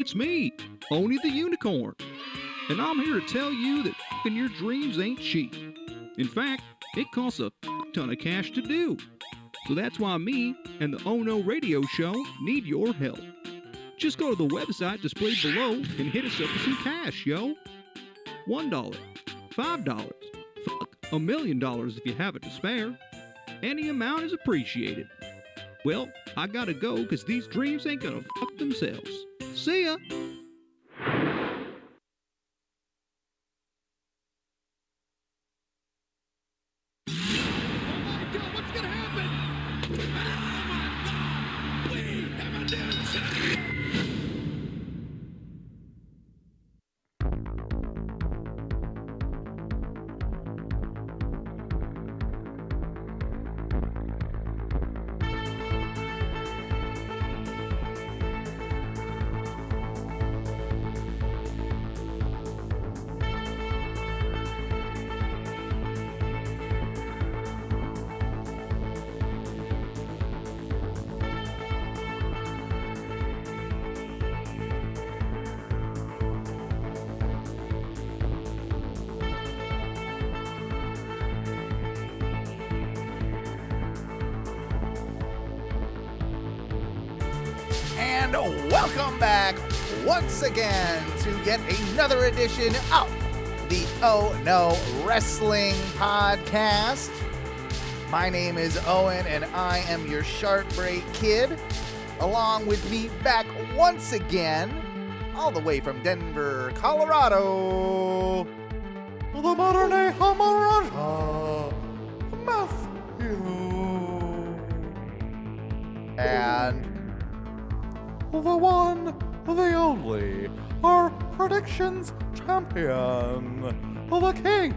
It's me, Oni the Unicorn, and I'm here to tell you that f***ing your dreams ain't cheap. In fact, it costs a ton of cash to do. So that's why me and the Ohno radio show need your help. Just go to the website displayed below and hit us up with some cash, yo. $1, $5, $1,000,000 if you have it to spare. Any amount is appreciated. Well, I gotta go because these dreams ain't gonna fuck themselves. See ya! And welcome back once again to yet another edition of the Oh No Wrestling Podcast. My name is Owen and I am your Sharp Break Kid. Along with me back once again, all the way from Denver, Colorado, the modern day Hamaraja, Matthew. And the one, the only, our predictions champion, the king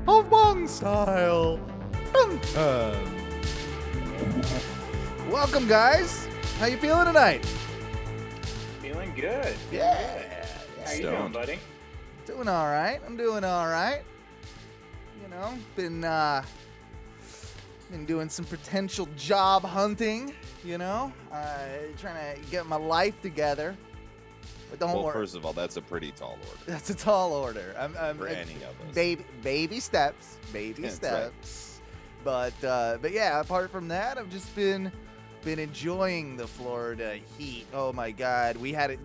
of Bong Style, Benton. Welcome, guys. How you feeling tonight? Feeling good. Yeah. How you doing, buddy? Doing all right. I'm doing all right. You know, been doing some potential job hunting. You know, trying to get my life together. But don't worry. First of all, that's a pretty tall order. That's a tall order. I'm for any of us. Baby steps. Baby steps. Right. But yeah, apart from that, I've just been enjoying the Florida heat. Oh my God, we had it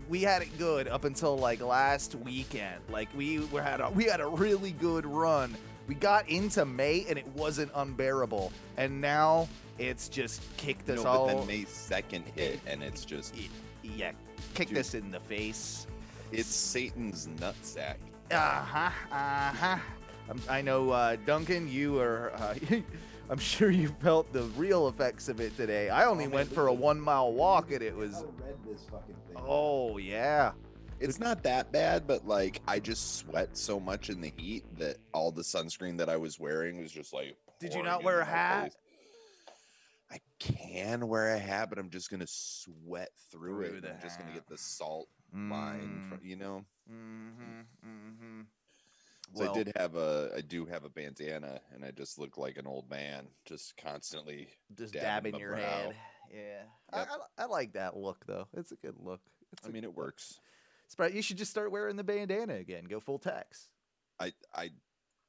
good up until like last weekend. Like we had a really good run. We got into May and it wasn't unbearable, and now it's just kicked us all. But then May 2nd hit, and it's just kicked us in the face. It's Satan's nutsack. I know, Duncan, you are. I'm sure you felt the real effects of it today. I only went for a 1 mile walk, and it was. Read this fucking thing. Oh yeah. It's not that bad, but like I just sweat so much in the heat that all the sunscreen that I was wearing was just like. Did you not wear a hat? Face. I can wear a hat, but I'm just gonna sweat through it. I'm just gonna get the salt line, you know. So Well, I do have a bandana, and I just look like an old man, just constantly just dabbing your brow. head. Yeah, yep. I like that look though. It's a good look. It works. Sprite, you should just start wearing the bandana again. Go full text.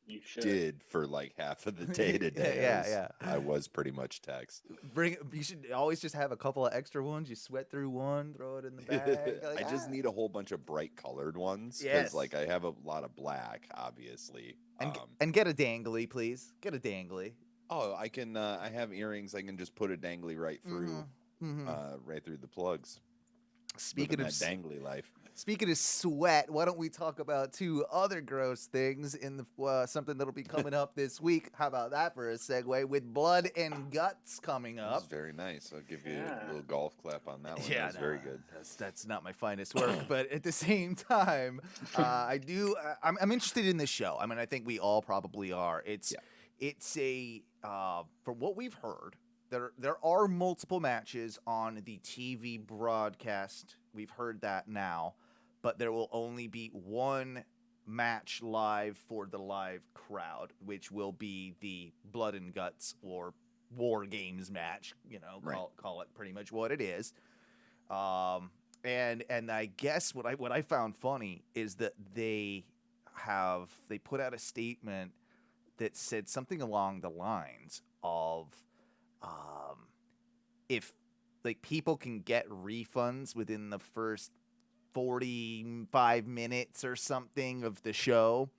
You should. Did for like half of the day today. Yeah. I was pretty much text. You should always just have a couple of extra ones. You sweat through one, throw it in the bag. Like, I just need a whole bunch of bright colored ones. Yes. Like I have a lot of black, obviously. And get a dangly, please. Get a dangly. Oh, I can. I have earrings. I can just put a dangly right through, right through the plugs. Speaking of that dangly life. Speaking of sweat, why don't we talk about two other gross things in the something that'll be coming up this week? How about that for a segue? With Blood and Guts coming up. That's very nice. I'll give you a little golf clap on that one. Yeah, that's very good. That's not my finest work, but at the same time, I'm interested in this show. I mean, I think we all probably are. It's a from what we've heard. There are multiple matches on the TV broadcast. We've heard that now, but there will only be one match live for the live crowd, which will be the Blood and Guts or War Games match. You know, call it pretty much what it is. And I guess what I found funny is that they put out a statement that said something along the lines of if like people can get refunds within the first 45 minutes or something of the show,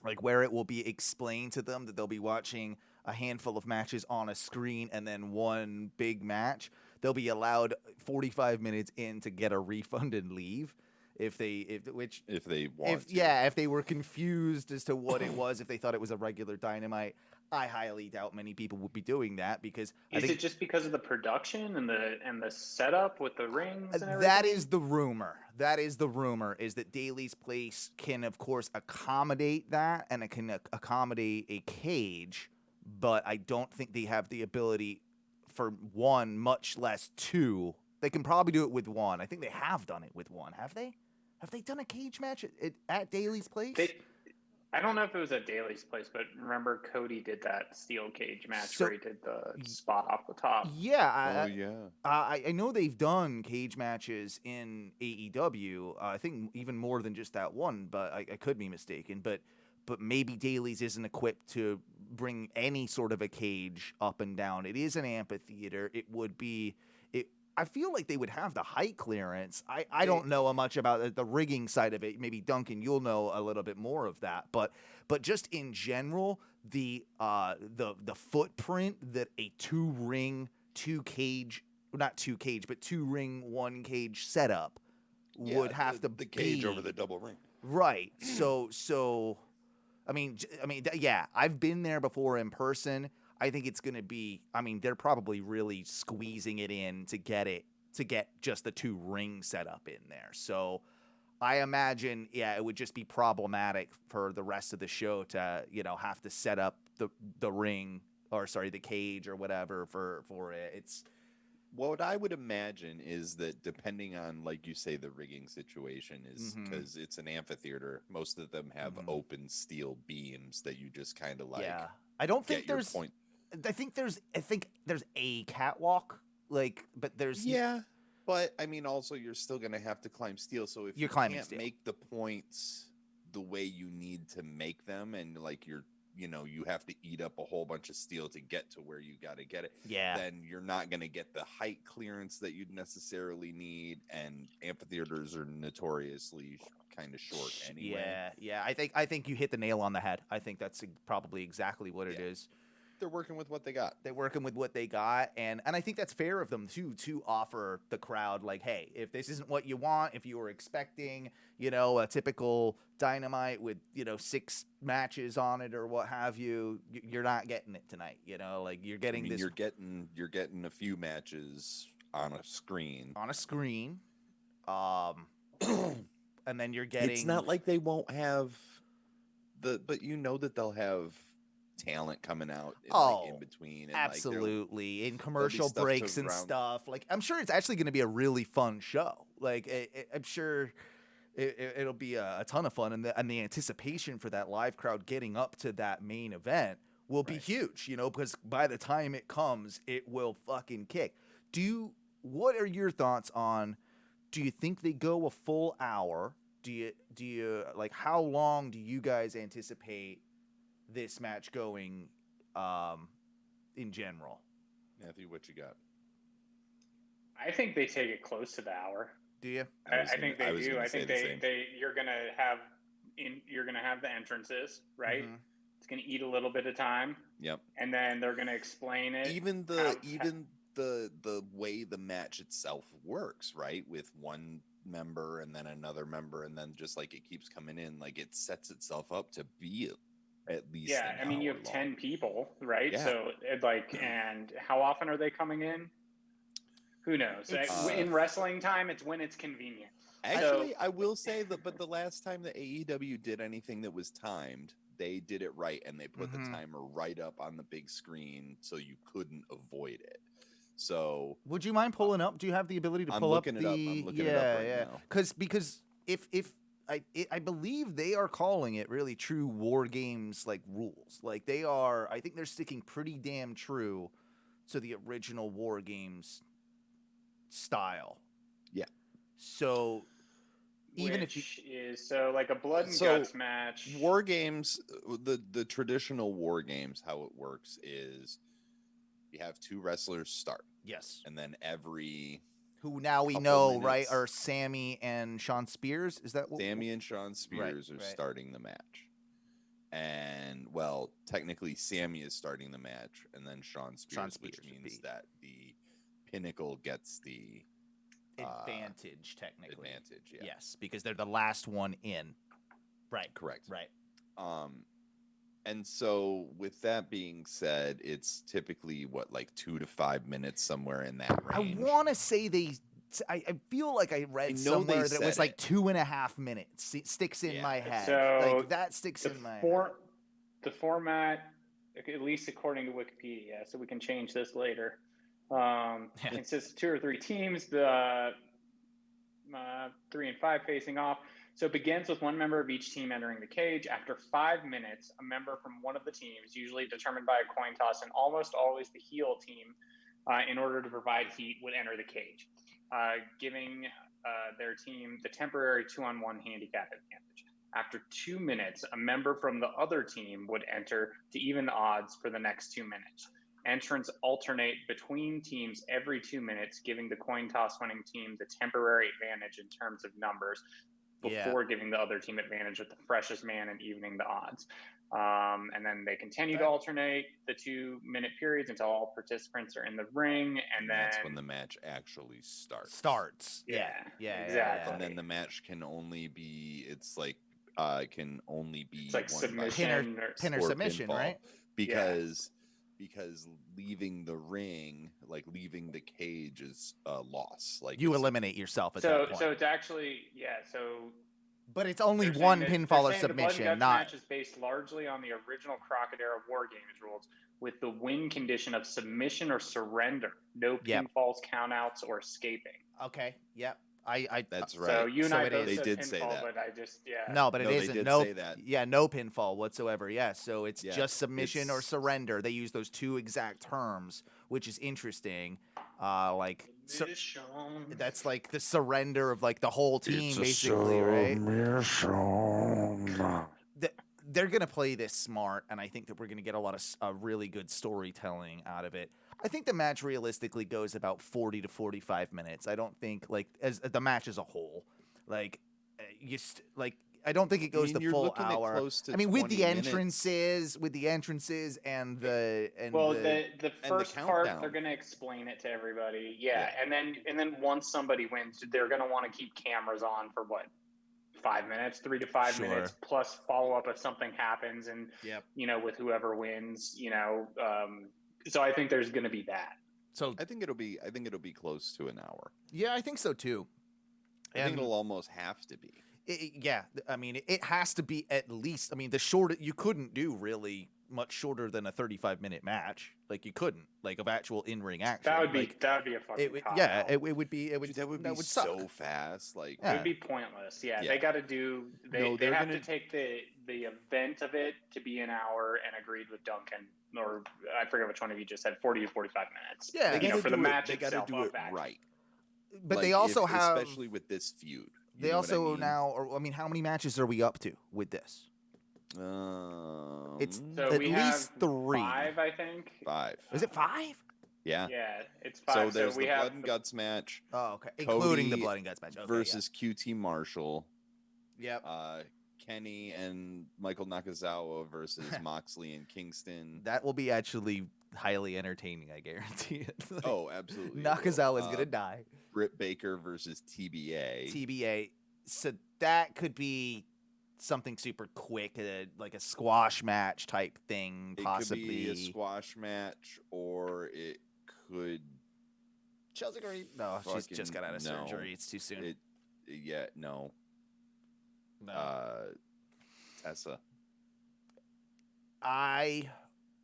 like where it will be explained to them that they'll be watching a handful of matches on a screen and then one big match, they'll be allowed 45 minutes in to get a refund and leave. If they want to. Yeah, if they were confused as to what it was, if they thought it was a regular Dynamite, I highly doubt many people would be doing that because is it just because of the production and the setup with the rings and everything? That is the rumor. Is that Daly's Place can of course accommodate that and it can accommodate a cage, but I don't think they have the ability for one, much less two. They can probably do it with one. I think they have done it with one. Have they? Have they done a cage match at Daly's Place? I don't know if it was at Daly's Place, but remember Cody did that steel cage match where he did the spot off the top. Yeah. I know they've done cage matches in AEW. I think even more than just that one, but I could be mistaken. But maybe Daly's isn't equipped to bring any sort of a cage up and down. It is an amphitheater. It would be... I feel like they would have the height clearance. I don't know much about the rigging side of it. Maybe Duncan, you'll know a little bit more of that. But just in general, the footprint that a two ring, one cage setup would have to be. The cage over the double ring. Right. So I mean, yeah, I've been there before in person. I think it's going to be, they're probably really squeezing it in to get just the two rings set up in there. So I imagine, it would just be problematic for the rest of the show to, have to set up the ring the cage or whatever for it. It's what I would imagine is that depending on, like you say, the rigging situation is because it's an amphitheater. Most of them have open steel beams that you just kind of like. Yeah, I don't think there's. I think there's a catwalk, but there's but also you're still gonna have to climb steel. So if you can't make the points the way you need to make them, and you have to eat up a whole bunch of steel to get to where you got to get it. Yeah, then you're not gonna get the height clearance that you'd necessarily need, and amphitheaters are notoriously kind of short anyway. Yeah. I think you hit the nail on the head. I think that's probably exactly what it is. They're working with what they got. And I think that's fair of them too, to offer the crowd hey, if this isn't what you want, if you were expecting, a typical Dynamite with 6 matches on it or what have you, you're not getting it tonight. You're getting this. You're getting a few matches on a screen. And then you're getting. It's not like they won't have but that they'll have talent coming out in between, and absolutely, in commercial breaks and stuff. I'm sure it's actually going to be a really fun show. I'm sure it'll be a ton of fun, and the anticipation for that live crowd getting up to that main event will be huge. Because by the time it comes, it will fucking kick. What are your thoughts on? Do you think they go a full hour? Do you how long do you guys anticipate this match going in general? Matthew, what you got? I think they take it close to the hour. Do you? I think they do. I think you're gonna have the entrances, right? Mm-hmm. It's gonna eat a little bit of time. Yep. And then they're gonna explain it. Even the way the match itself works, right? With one member and then another member, and then just it keeps coming in, it sets itself up to be at least you have 10 people, right? So and how often are they coming in? Who knows? In wrestling time, it's when it's convenient. Actually, I will say but the last time that AEW did anything that was timed, they did it right, and they put the timer right up on the big screen so you couldn't avoid it. So would you mind pulling up? Do you have the ability to pull up the? I'm looking it up right now. Because if I believe they are calling it really true War Games rules. They are. I think they're sticking pretty damn true to the original War Games style. Yeah. So even Which is like a blood and guts match. War games, the traditional war games, how it works is you have 2 wrestlers start. Yes. And then every who now we know, right, are Sammy and Sean Spears. Is that what? Sammy and Sean Spears are starting the match. And well, technically Sammy is starting the match, and then Sean Spears which means that the Pinnacle gets the advantage, technically. Advantage, yeah. Yes, because they're the last one in. Right. Correct. Right. And so with that being said, it's typically 2 to 5 minutes, somewhere in that range. I want to say I feel like I read somewhere that it was 2.5 minutes. It sticks in my head. So that sticks in my head. The format, at least according to Wikipedia, so we can change this later, consists of 2 or 3 teams, the 3 and 5 facing off. So it begins with one member of each team entering the cage. After 5 minutes, a member from one of the teams, usually determined by a coin toss and almost always the heel team, in order to provide heat, would enter the cage, giving their team the temporary 2-on-1 handicap advantage. After 2 minutes, a member from the other team would enter to even the odds for the next 2 minutes. Entrants alternate between teams every 2 minutes, giving the coin toss winning team the temporary advantage in terms of numbers before giving the other team advantage with the freshest man and evening the odds. And then they continue to alternate the 2-minute periods until all participants are in the ring, and then that's when the match actually starts. Yeah, exactly. And then the match can only be submission pin or submission, pinfall, right? Because leaving the ring, leaving the cage, is a loss. You eliminate yourself at that point. So it's actually but it's only one pinfall or submission. The match is based largely on the original Crocodile War Games rules, with the win condition of submission or surrender, no pinfalls, countouts, or escaping. Okay. Yep. That's right. So you and I both they said did pinfall, say that. but I just No, but it isn't. They did no, say that. Yeah, no pinfall whatsoever. Yeah, so it's just submission or surrender. They use those 2 exact terms, which is interesting. That's the surrender of the whole team, basically, right? They're gonna play this smart, and I think that we're gonna get a lot of really good storytelling out of it. I think the match realistically goes about 40 to 45 minutes. I don't think as the match as a whole, I don't think it goes the full hour. I mean, with the entrances, and the first part, they're going to explain it to everybody. Yeah. And then once somebody wins, they're going to want to keep cameras on for 5 minutes, 3 to 5 minutes, plus follow up if something happens, and with whoever wins, so I think there's going to be that. So I think it'll be close to an hour. Yeah, I think so too. I think it'll almost have to be. I mean, it has to be at least. I mean, you couldn't do really much shorter than a 35-minute match. You couldn't, of actual in-ring action. That would be a fucking it would be. That would be so fast. It would be pointless. Yeah. They got to do. They have to take the event of it to be an hour, and agreed with Duncan, or I forget which one of you just said 40 to 45 minutes. Yeah, for the match they got to do it back. right. But they also have, especially with this feud. They also now, how many matches are we up to with this? It's at least 3. 5, I think. 5. Is it 5? Yeah. Yeah, it's 5. So there's the Blood and Guts match. Oh, okay. Including the Blood and Guts match. Okay, versus QT Marshall. Yep. Kenny and Michael Nakazawa versus Moxley and Kingston. That will be actually highly entertaining, I guarantee it. Oh, absolutely. Nakazawa's going to die. Britt Baker versus TBA. So that could be something super quick, like a squash match type thing, possibly. It could be a squash match, or it could... Chelsea Green? No, she's just got out of surgery. It's too soon. No. No. Tessa. I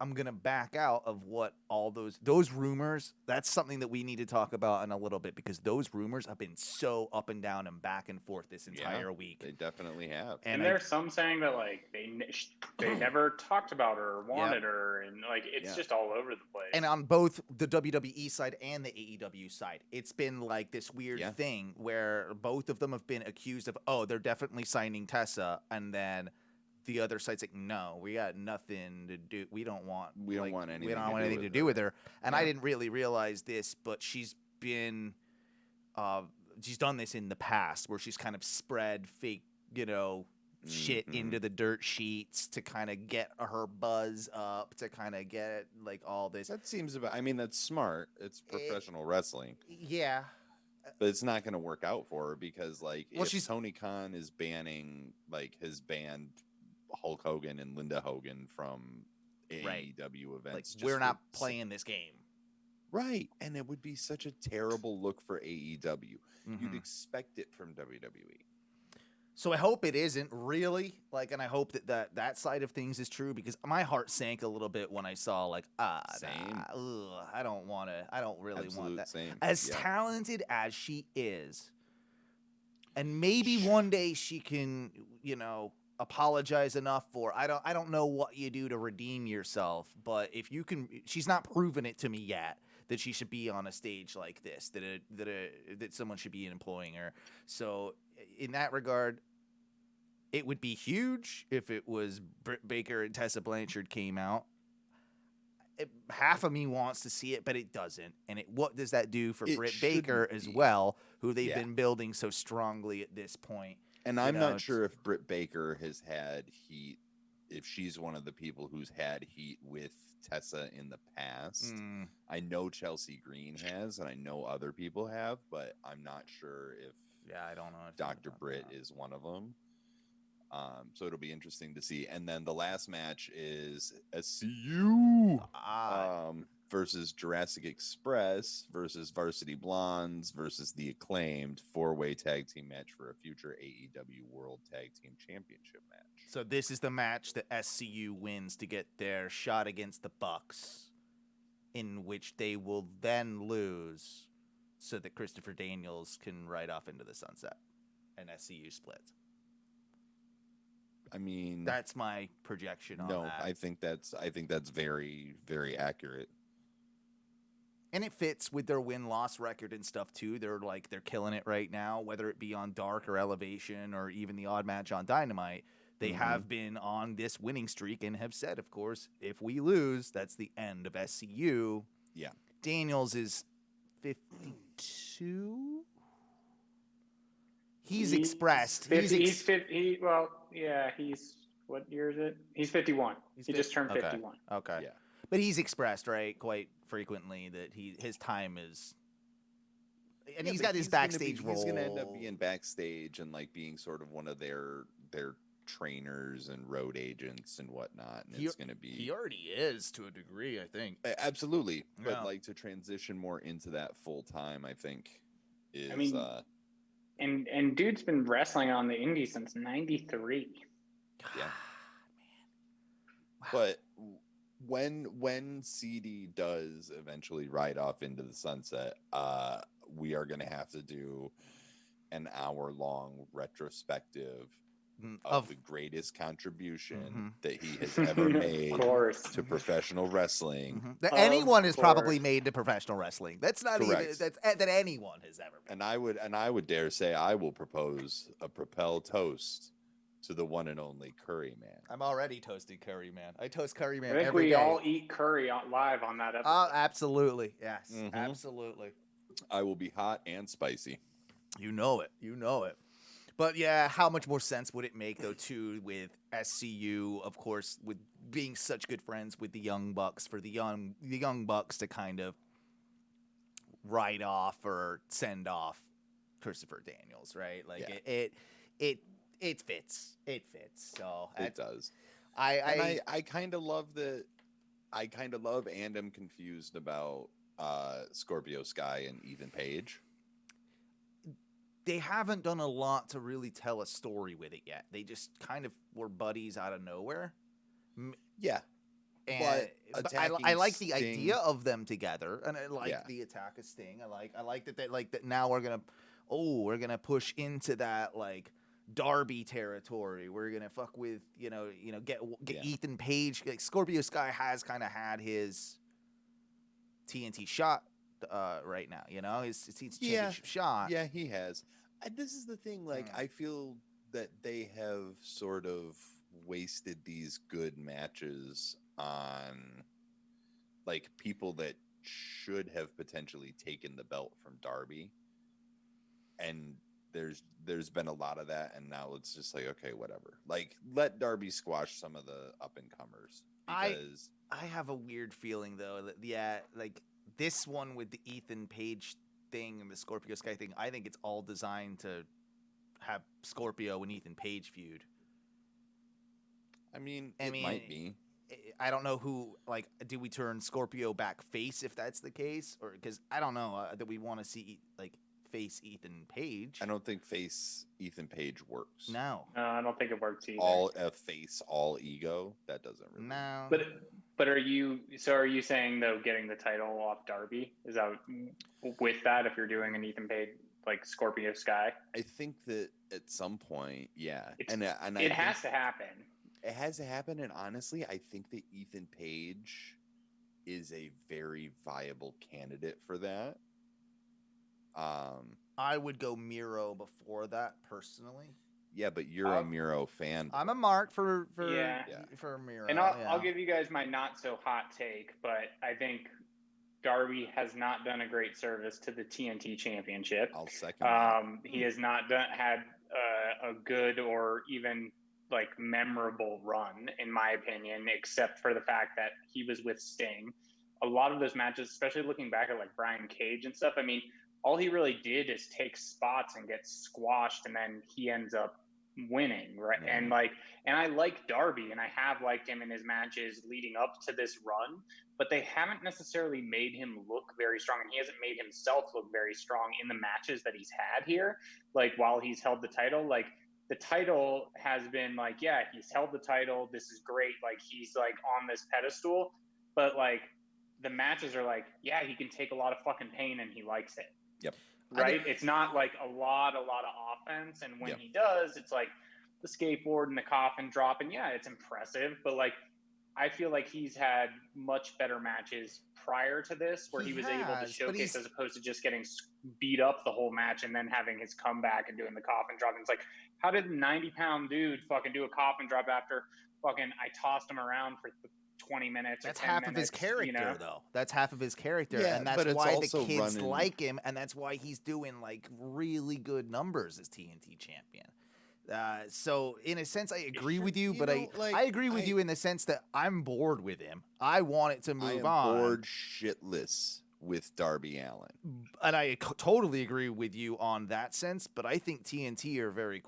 I'm gonna back out of what all those rumors. That's something that we need to talk about in a little bit because those rumors have been so up and down and back and forth this entire week. They definitely have. And there's some saying that like they never talked about her or wanted her, and like it's just all over the place. And on both the WWE side and the AEW side, it's been like this weird thing where both of them have been accused of, oh, they're definitely signing Tessa, and then the other side's like, no, we got nothing to do. We don't want anything to do with her. And I didn't really realize this, but she's been, she's done this in the past where she's kind of spread fake, shit into the dirt sheets to kind of get her buzz up, to kind of get like all this. That seems that's smart. It's professional wrestling. Yeah. But it's not going to work out for her because if Tony Khan is has banned Hulk Hogan and Linda Hogan from AEW events. We're not playing this game. Right. And it would be such a terrible look for AEW. You'd expect it from WWE. So I hope it isn't really and I hope that side of things is true because my heart sank a little bit when I saw same. I don't really want that. Same. As talented as she is, and maybe one day she can, apologize enough for. I don't know what you do to redeem yourself, but if you can, she's not proven it to me yet that she should be on a stage like this, that someone should be employing her. So in that regard, it would be huge if it was Britt Baker and Tessa Blanchard came out. Half of me wants to see it, but it doesn't. And what does that do for Britt Baker as well, who they've been building so strongly at this point? And I'm not sure if Britt Baker has had heat, if she's one of the people who's had heat with Tessa in the past. I know Chelsea Green has, and I know other people have, but I'm not sure if I don't know if Dr. Britt is one of them. So it'll be interesting to see. And then the last match is SCU versus Jurassic Express versus Varsity Blondes versus the Acclaimed 4-way tag team match for a future AEW World Tag Team Championship match. So this is the match that SCU wins to get their shot against the Bucks, in which they will then lose so that Christopher Daniels can ride off into the sunset and SCU splits. That's my projection on that. No, I think that's very, very accurate. And it fits with their win-loss record and stuff too. They're killing it right now, whether it be on Dark or Elevation or even the odd match on Dynamite. They have been on this winning streak and have said, of course, if we lose, that's the end of SCU. Yeah. Daniels is 52. He's expressed. He's what year is it? He's 51. He just turned 51. Okay. Yeah. But he's expressed, right, quite frequently that his time is, and he's got his backstage role. He's going to end up being backstage and being sort of one of their trainers and road agents and whatnot. And it's going to be. He already is to a degree, I think. Absolutely, but to transition more into that full time, I think is. And dude's been wrestling on the indies since '93. Yeah, man. Wow. But when CD does eventually ride off into the sunset, we are going to have to do an hour-long retrospective of the greatest contribution that he has ever made to professional wrestling. That anyone has probably made to professional wrestling. That's not correct. Even that anyone has ever made. And I would dare say I will propose a propel toast to the one and only Curry Man. I'm already toasting Curry Man. I toast Curry Man every day. I think we all eat curry live on that episode. Oh, absolutely. Yes, absolutely. I will be hot and spicy. You know it. But yeah, how much more sense would it make, though, too, with SCU, of course, with being such good friends with the Young Bucks, for the Young Bucks to kind of write off or send off Christopher Daniels, right? It fits. It fits. So it does. I kind of love and am confused about Scorpio Sky and Ethan Page. They haven't done a lot to really tell a story with it yet. They just kind of were buddies out of nowhere. Yeah. And but I like the idea of them together, and I like the attack of Sting. I like that they like that now we're gonna push into that like Darby territory. We're gonna fuck with get Ethan Page. Like Scorpio Sky has kind of had his TNT shot right now. His TNT championship shot. Yeah, he has. This is the thing. Like I feel that they have sort of wasted these good matches on like people that should have potentially taken the belt from Darby, and there's been a lot of that, and now it's just like, okay, whatever, like let Darby squash some of the up and comers. Because I have a weird feeling though that like this one with the Ethan Page thing and the Scorpio Sky thing, I think it's all designed to have Scorpio and Ethan Page feud. I mean, it might be. I don't know who, like, do we turn Scorpio back face if that's the case? Or, because I don't know that we want to see, like, face Ethan Page. I don't think face Ethan Page works. No. No, I don't think it works either. All face, all ego, that doesn't really work. But are you saying, though, getting the title off Darby? Is that with that, if you're doing an Ethan Page, like, Scorpio Sky? I think that at some point, yeah. It has to happen. It has to happen, and honestly, I think that Ethan Page is a very viable candidate for that. I would go Miro before that, personally. Yeah, but you're a Miro fan. I'm a mark for Miro. And I'll give you guys my not so hot take, but I think Darby has not done a great service to the TNT Championship. I'll second that. He has not had a good or even like memorable run, in my opinion, except for the fact that he was with Sting. A lot of those matches, especially looking back at like Brian Cage and stuff, I mean, all he really did is take spots and get squashed, and then he ends up winning, right? Mm-hmm. And I like Darby, and I have liked him in his matches leading up to this run, but they haven't necessarily made him look very strong, and he hasn't made himself look very strong in the matches that he's had here. Like while he's held the title, like the title has been like, yeah, he's held the title. This is great. Like he's like on this pedestal, but like the matches are like, yeah, he can take a lot of fucking pain and he likes it. Yep. Right. It's not like a lot of offense. And when he does, it's like the skateboard and the coffin drop. And yeah, it's impressive. But like, I feel like he's had much better matches prior to this where he was able to showcase as opposed to just getting beat up the whole match and then having his comeback and doing the coffin drop. And it's like, how did a 90-pound dude fucking do a coffin drop after fucking I tossed him around for 20 minutes? That's half of his character, though. That's half of his character. Yeah, and that's why the kids like him. And that's why he's doing like really good numbers as TNT champion. So in a sense, I agree with you, but I agree with you in the sense that I'm bored with him. I want it to move on. Bored shitless with Darby Allin. And I totally agree with you on that sense, but I think TNT are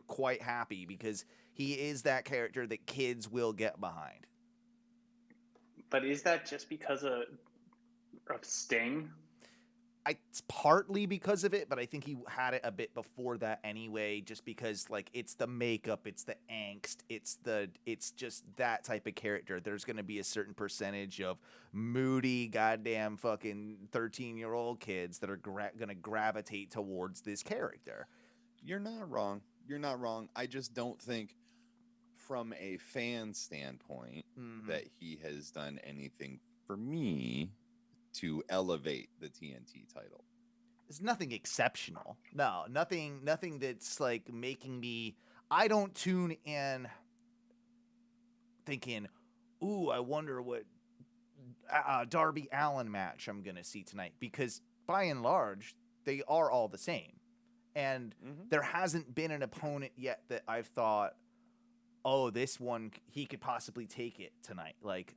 quite happy because he is that character that kids will get behind. But is that just because of Sting? It's partly because of it, but I think he had it a bit before that anyway, just because like it's the makeup, it's the angst, it's just that type of character. There's going to be a certain percentage of moody goddamn fucking 13-year-old kids that are going to gravitate towards this character. You're not wrong. I just don't think from a fan standpoint that he has done anything for me to elevate the TNT title. There's nothing exceptional. No, nothing that's like making me. I don't tune in thinking, "Ooh, I wonder what Darby Allin match I'm gonna see tonight," because by and large they are all the same, and there hasn't been an opponent yet that I've thought, "Oh, this one he could possibly take it tonight." Like.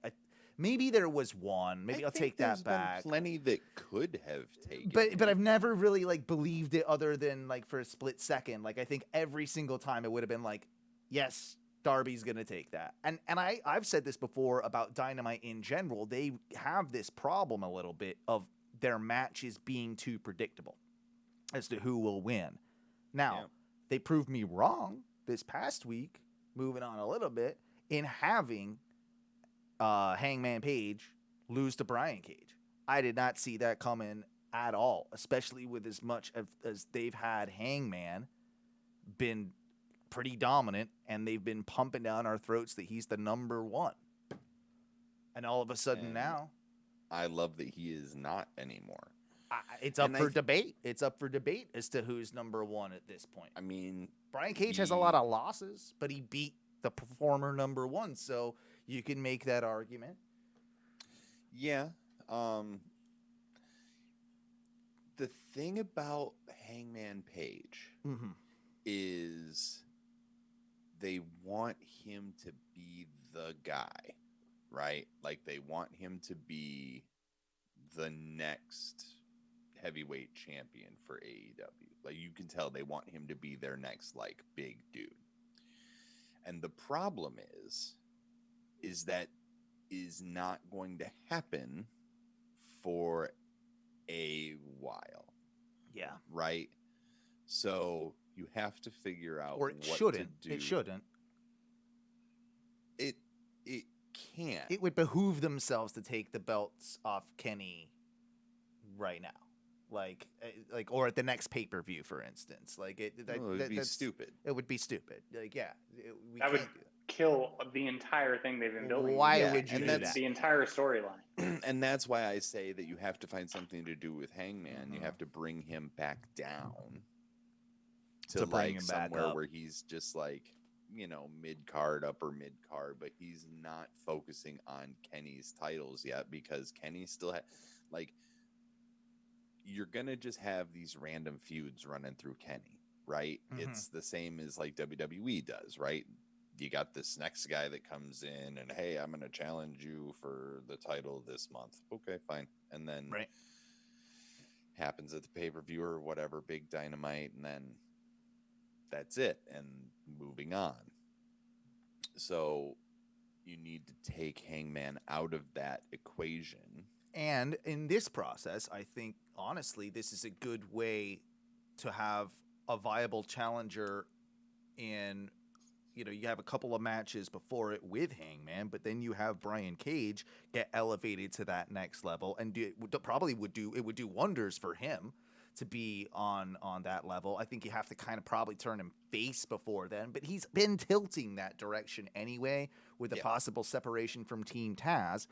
Maybe there was one. Maybe I'll take that back. Been plenty that could have taken. But I've never really like believed it other than like for a split second. Like I think every single time it would have been like, yes, Darby's gonna take that. And I've said this before about Dynamite in general. They have this problem a little bit of their matches being too predictable as to who will win. Now, they proved me wrong this past week, moving on a little bit, in having Hangman Page lose to Brian Cage. I did not see that coming at all, especially with as much as they've had Hangman been pretty dominant, and they've been pumping down our throats that he's the number one. And all of a sudden now, I love that he is not anymore. It's up for debate. It's up for debate as to who's number one at this point. I mean, Brian Cage has a lot of losses, but he beat the performer number one, so you can make that argument. Yeah. The thing about Hangman Page is they want him to be the guy, right? Like, they want him to be the next heavyweight champion for AEW. Like, you can tell they want him to be their next, like, big dude. And the problem is that is not going to happen for a while. Yeah. Right? So you have to figure out what shouldn't. To do. It shouldn't. It can't. It would behoove themselves to take the belts off Kenny right now. Like, or at the next pay-per-view, for instance. Like, it would be stupid. It would be stupid. Like, yeah, that would kill the entire thing they've been building. Why would you do that? The entire storyline. And that's why I say that you have to find something to do with Hangman. You have to bring him back down to like somewhere where he's just like, you know, mid-card, upper mid-card, but he's not focusing on Kenny's titles yet, because Kenny still like, you're gonna just have these random feuds running through Kenny, right? It's the same as like WWE does, right? You got this next guy that comes in and, hey, I'm gonna challenge you for the title this month. Okay, fine. And then happens at the pay-per-view or whatever, big Dynamite, and then that's it, and moving on. So you need to take Hangman out of that equation. And in this process, I think, honestly, this is a good way to have a viable challenger in, you know, you have a couple of matches before it with Hangman, but then you have Brian Cage get elevated to that next level, and it would do wonders for him to be on that level. I think you have to kind of probably turn him face before then, but he's been tilting that direction anyway with the possible separation from Team Taz.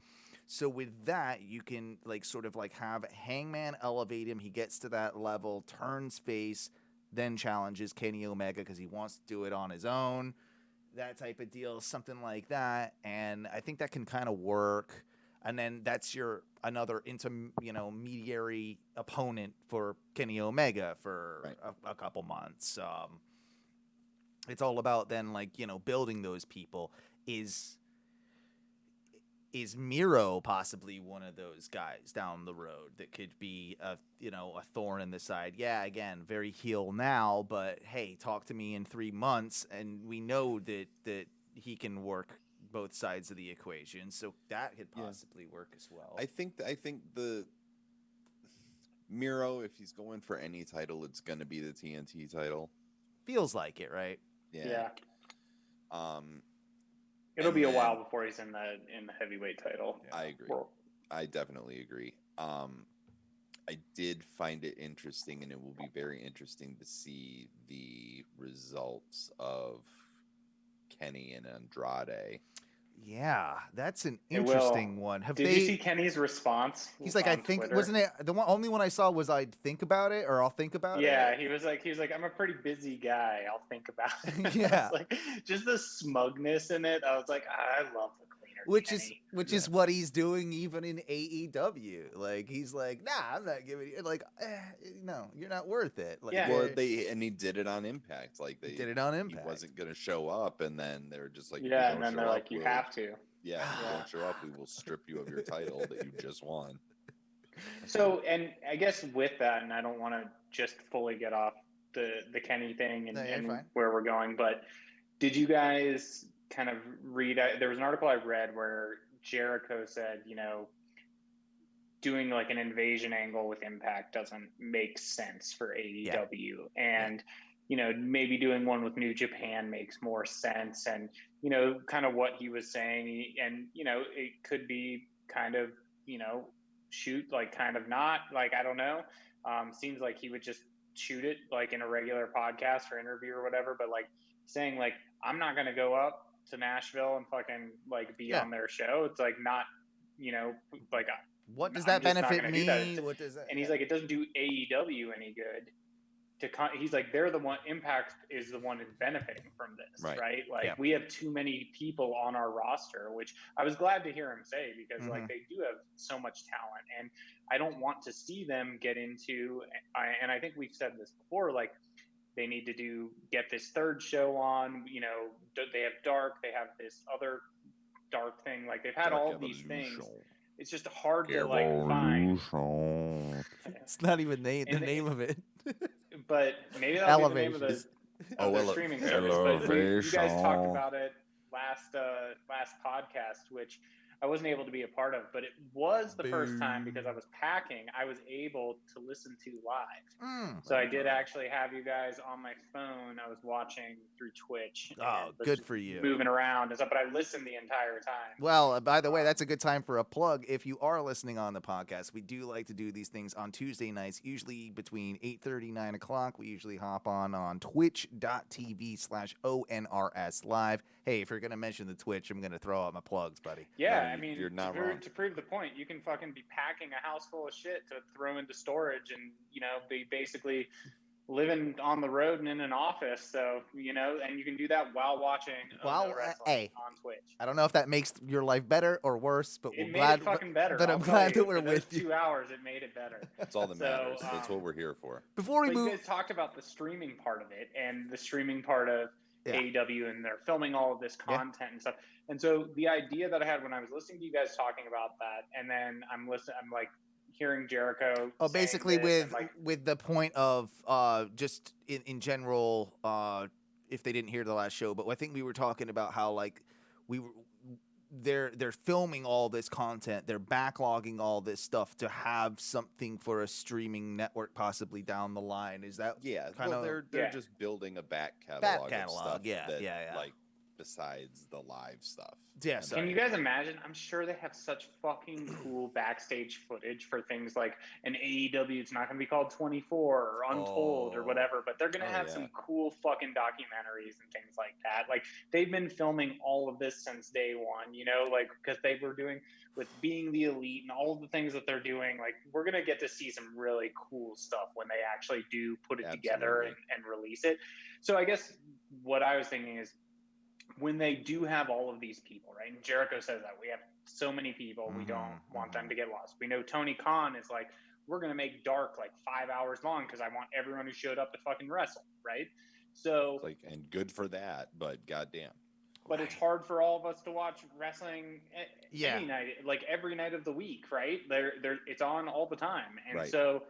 So with that, you can like sort of like have Hangman elevate him. He gets to that level, turns face, then challenges Kenny Omega because he wants to do it on his own. That type of deal, something like that. And I think that can kind of work. And then that's your another intermediary opponent for Kenny Omega for a couple months. It's all about then, like, you know, building those people. Is Miro possibly one of those guys down the road that could be a thorn in the side? Yeah, again, very heel now, but hey, talk to me in 3 months, and we know that he can work both sides of the equation, so that could possibly work as well. I think the Miro, if he's going for any title, it's going to be the TNT title. Feels like it, right? Yeah. It'll be a while before he's in the heavyweight title. I agree. I definitely agree. I did find it interesting, and it will be very interesting to see the results of Kenny and Andrade. Yeah, that's an interesting one. Did you see Kenny's response? He's like, I think, Twitter? Wasn't it the only one I saw was I'd think about it, or I'll think about it? Yeah, he was like, I'm a pretty busy guy. I'll think about it. Yeah, like just the smugness in it. I was like, I love the cleaner. Which is what he's doing even in AEW. Like he's like, nah, I'm not giving you no, you're not worth it. Like, well, he did it on Impact. Like they did it on Impact. He wasn't gonna show up, and then they're just like, and then they're like, you have to. Yeah, if you don't show up, we will strip you of your title that you just won. So, and I guess with that, and I don't want to just fully get off the Kenny thing and where we're going, but did you guys kind of read? There was an article I read where Jericho said, doing like an invasion angle with Impact doesn't make sense for AEW, and maybe doing one with New Japan makes more sense. And, kind of what he was saying. And, it could be kind of, shoot, like kind of not, like, I don't know. Seems like he would just shoot it like in a regular podcast or interview or whatever. But like saying like, I'm not going to go up to Nashville and fucking like be on their show. It's like not, like what does that benefit me? What does that? And he's like, it doesn't do AEW any good. He's like, they're the one. Impact is the one benefiting from this, right? Like we have too many people on our roster, which I was glad to hear him say because like they do have so much talent, and I don't want to see them get into. And I think we've said this before, like they need to get this third show on. They have Dark, they have this other Dark thing. Like they've had all these things. It's just hard to like find. It's not even the name of it. But maybe that'll be the name of the streaming service. But you guys talked about it last podcast, which I wasn't able to be a part of, but it was the first time because I was packing, I was able to listen to live. So I did actually have you guys on my phone. I was watching through Twitch. Oh, good for you. Moving around and stuff, but I listened the entire time. Well, by the way, that's a good time for a plug. If you are listening on the podcast, we do like to do these things on Tuesday nights, usually between 8:30, 9 o'clock. We usually hop on twitch.tv/ONRS live. Hey, if you're going to mention the Twitch, I'm going to throw out my plugs, buddy. Yeah, I mean, you're not wrong. To prove the point, you can fucking be packing a house full of shit to throw into storage and, be basically living on the road and in an office. So, and you can do that while watching wrestling on Twitch. I don't know if that makes your life better or worse, but it made it fucking better. But I'm glad that we're with you. 2 hours, it made it better. That's all that matters. That's what we're here for. Before we move, you guys talked about the streaming part of it and the streaming part of AEW, and they're filming all of this content and stuff. And so the idea that I had when I was listening to you guys talking about that, and then I'm like hearing Jericho. Oh, basically with the point of just in general, if they didn't hear the last show, but I think we were talking about how like they're filming all this content, they're backlogging all this stuff to have something for a streaming network possibly down the line. Is that kind of they're just building a back catalog of stuff like besides the live stuff. Yeah. Can you guys imagine? I'm sure they have such fucking cool backstage footage for things like an AEW. It's not going to be called 24 or Untold or whatever, but they're going to have some cool fucking documentaries and things like that. Like they've been filming all of this since day one, like because they were doing with Being the Elite and all of the things that they're doing. Like we're going to get to see some really cool stuff when they actually do put it together and release it. So I guess what I was thinking is, when they do have all of these people, right? And Jericho says that we have so many people, we don't want them to get lost. We know Tony Khan is like, we're going to make Dark like 5 hours long because I want everyone who showed up to fucking wrestle, right? So and good for that, but goddamn. But it's hard for all of us to watch wrestling any night, like every night of the week, right? It's on all the time. And so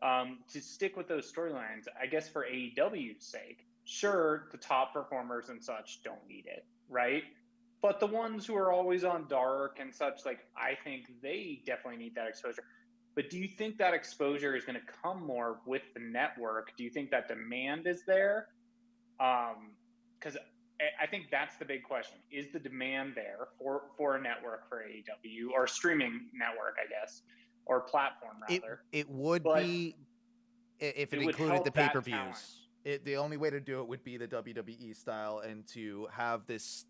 to stick with those storylines, I guess for AEW's sake, sure, the top performers and such don't need it, right? But the ones who are always on Dark and such, like, I think they definitely need that exposure. But do you think that exposure is going to come more with the network? Do you think that demand is there? Because I think that's the big question. Is the demand there for a network for AEW, or streaming network, I guess, or platform, rather? It would be if it included the pay-per-views. The only way to do it would be the WWE style, and to have this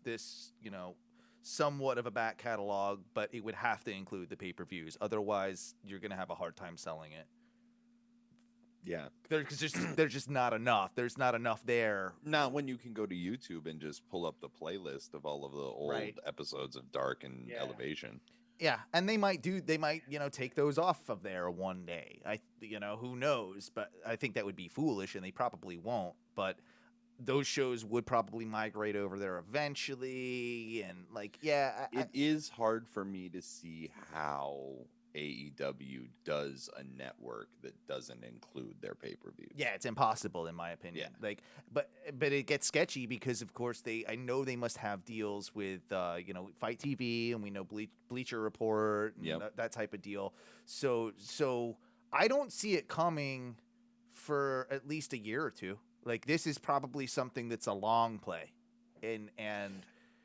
somewhat of a back catalog, but it would have to include the pay-per-views. Otherwise, you're going to have a hard time selling it. Yeah. There's just not enough. There's not enough there. Not when you can go to YouTube and just pull up the playlist of all of the old episodes of Dark and Elevation. Yeah, and they might take those off of there one day. Who knows? But I think that would be foolish, and they probably won't. But those shows would probably migrate over there eventually, and it is hard for me to see how AEW does a network that doesn't include their pay-per-view. Yeah, it's impossible in my opinion. Yeah. But it gets sketchy because of course I know they must have deals with Fight TV, and we know Bleacher Report and that type of deal. So I don't see it coming for at least a year or two. Like, this is probably something that's a long play. And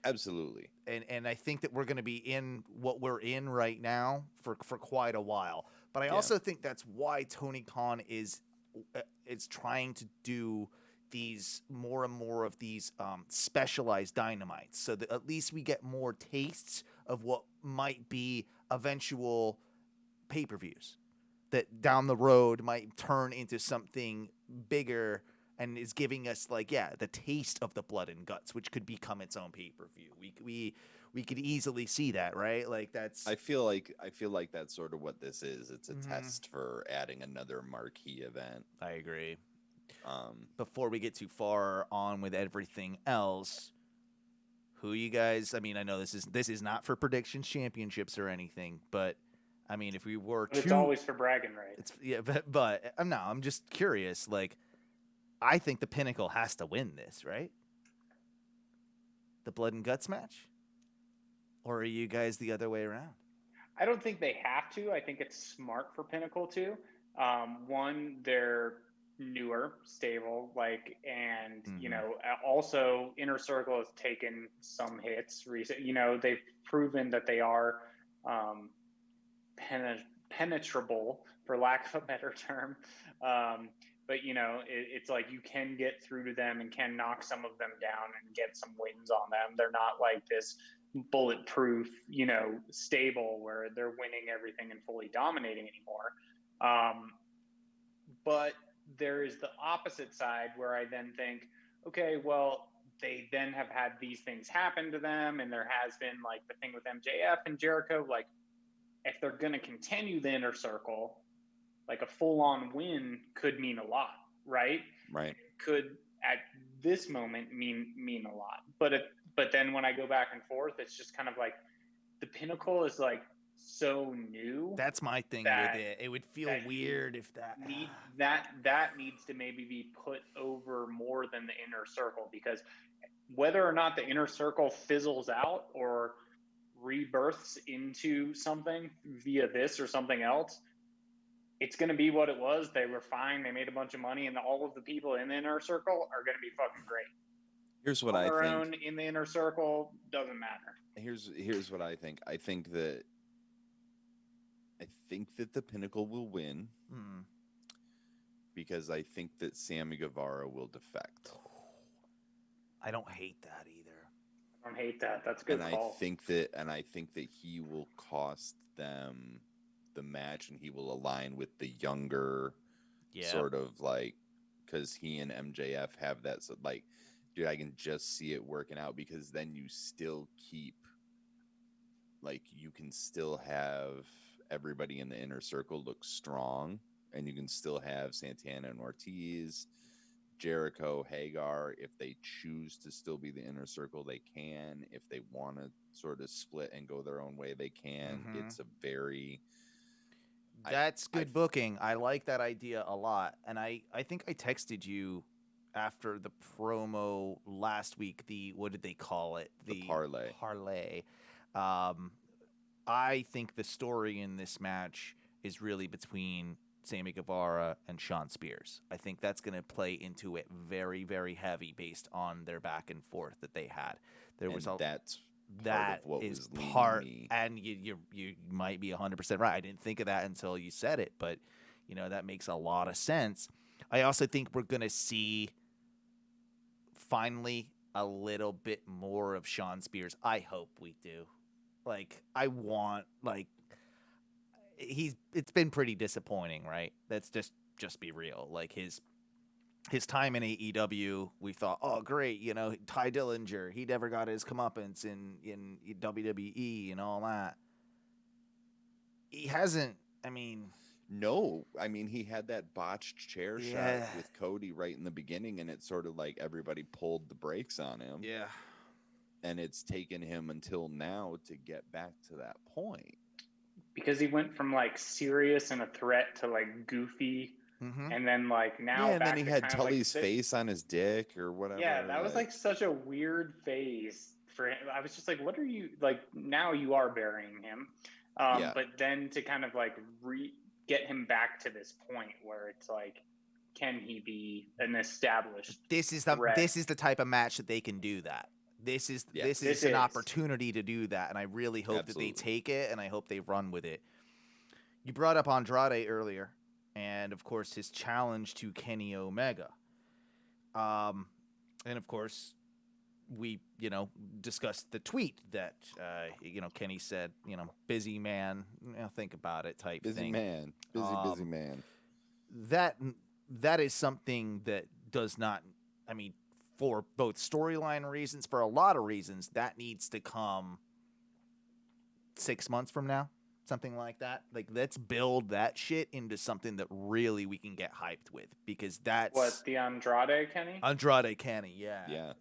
absolutely. And I think that we're going to be in what we're in right now for quite a while. But I also think that's why Tony Khan is trying to do these more and more of these specialized dynamites, so that at least we get more tastes of what might be eventual pay-per-views that down the road might turn into something bigger and is giving us the taste of the blood and guts, which could become its own pay-per-view. We could easily see that, right? Like, that's I feel like that's sort of what this is. It's a test for adding another marquee event. I agree. Before we get too far on with everything else, who you guys? I mean, I know this is not for predictions, championships, or anything, but I mean, if we were to, it's always for bragging rights. But I'm just curious. Like, I think the Pinnacle has to win this, right? The blood and guts match, or are you guys the other way around? I don't think they have to. I think it's smart for Pinnacle to. One, they're newer, stable, and also Inner Circle has taken some hits recent. They've proven that they are penetrable, for lack of a better term. But it's like you can get through to them and can knock some of them down and get some wins on them. They're not like this bulletproof, stable where they're winning everything and fully dominating anymore. But there is the opposite side where I then think, okay, well, they then have had these things happen to them, and there has been the thing with MJF and Jericho. If they're going to continue the Inner Circle, a full-on win could mean a lot, right? Right. It could at this moment mean a lot, but then when I go back and forth, it's just kind of the Pinnacle is so new. That's my thing with it. It would feel weird if that needs to maybe be put over more than the Inner Circle, because whether or not the Inner Circle fizzles out or rebirths into something via this or something else, it's going to be what it was. They were fine. They made a bunch of money, and all of the people in the Inner Circle are going to be fucking great. Here's what on their I think. Own in the Inner Circle doesn't matter. Here's what I think. I think that the Pinnacle will win because I think that Sammy Guevara will defect. I don't hate that either. I don't hate that. That's a good call. I think that he will cost them the match, and he will align with the younger sort of because he and MJF have that. So dude, I can just see it working out, because then you still keep you can still have everybody in the Inner Circle look strong, and you can still have Santana and Ortiz, Jericho, Hagar. If they choose to still be the Inner Circle, they can. If they want to sort of split and go their own way, they can. It's a very That's good booking. I like that idea a lot. And I think I texted you after the promo last week, what did they call it? The parlay. Parlay. I think the story in this match is really between Sammy Guevara and Shawn Spears. I think that's going to play into it very, very heavy based on their back and forth that they had. That is part, and you might be 100% right. I didn't think of that until you said it, but that makes a lot of sense. I also think we're going to see finally a little bit more of Shawn Spears. I hope we do. It's been pretty disappointing, right? Let's just be real. His time in AEW, we thought, oh, great, Ty Dillinger, he never got his comeuppance in WWE and all that. He hasn't, No, he had that botched chair shot with Cody right in the beginning, and it's sort of everybody pulled the brakes on him. Yeah. And it's taken him until now to get back to that point. Because he went from serious and a threat to goofy. Mm-hmm. And then now and then he had Tully's face on his dick or whatever. Yeah, that was such a weird phase for him. I was just what are you now you are burying him. But then to kind of get him back to this point where it's can he be an established This is threat? This is the type of match that they can do that. This is an opportunity to do that, and I really hope that they take it, and I hope they run with it. You brought up Andrade earlier, and of course his challenge to Kenny Omega. And of course, we, discussed the tweet that, Kenny said, busy man, think about it type busy thing. Man. Busy man. That is something that does not, for both storyline reasons, for a lot of reasons, that needs to come 6 months from now. Something like that. Like, let's build that shit into something that really we can get hyped with, because that's what, the Andrade Kenny? Andrade Kenny, yeah.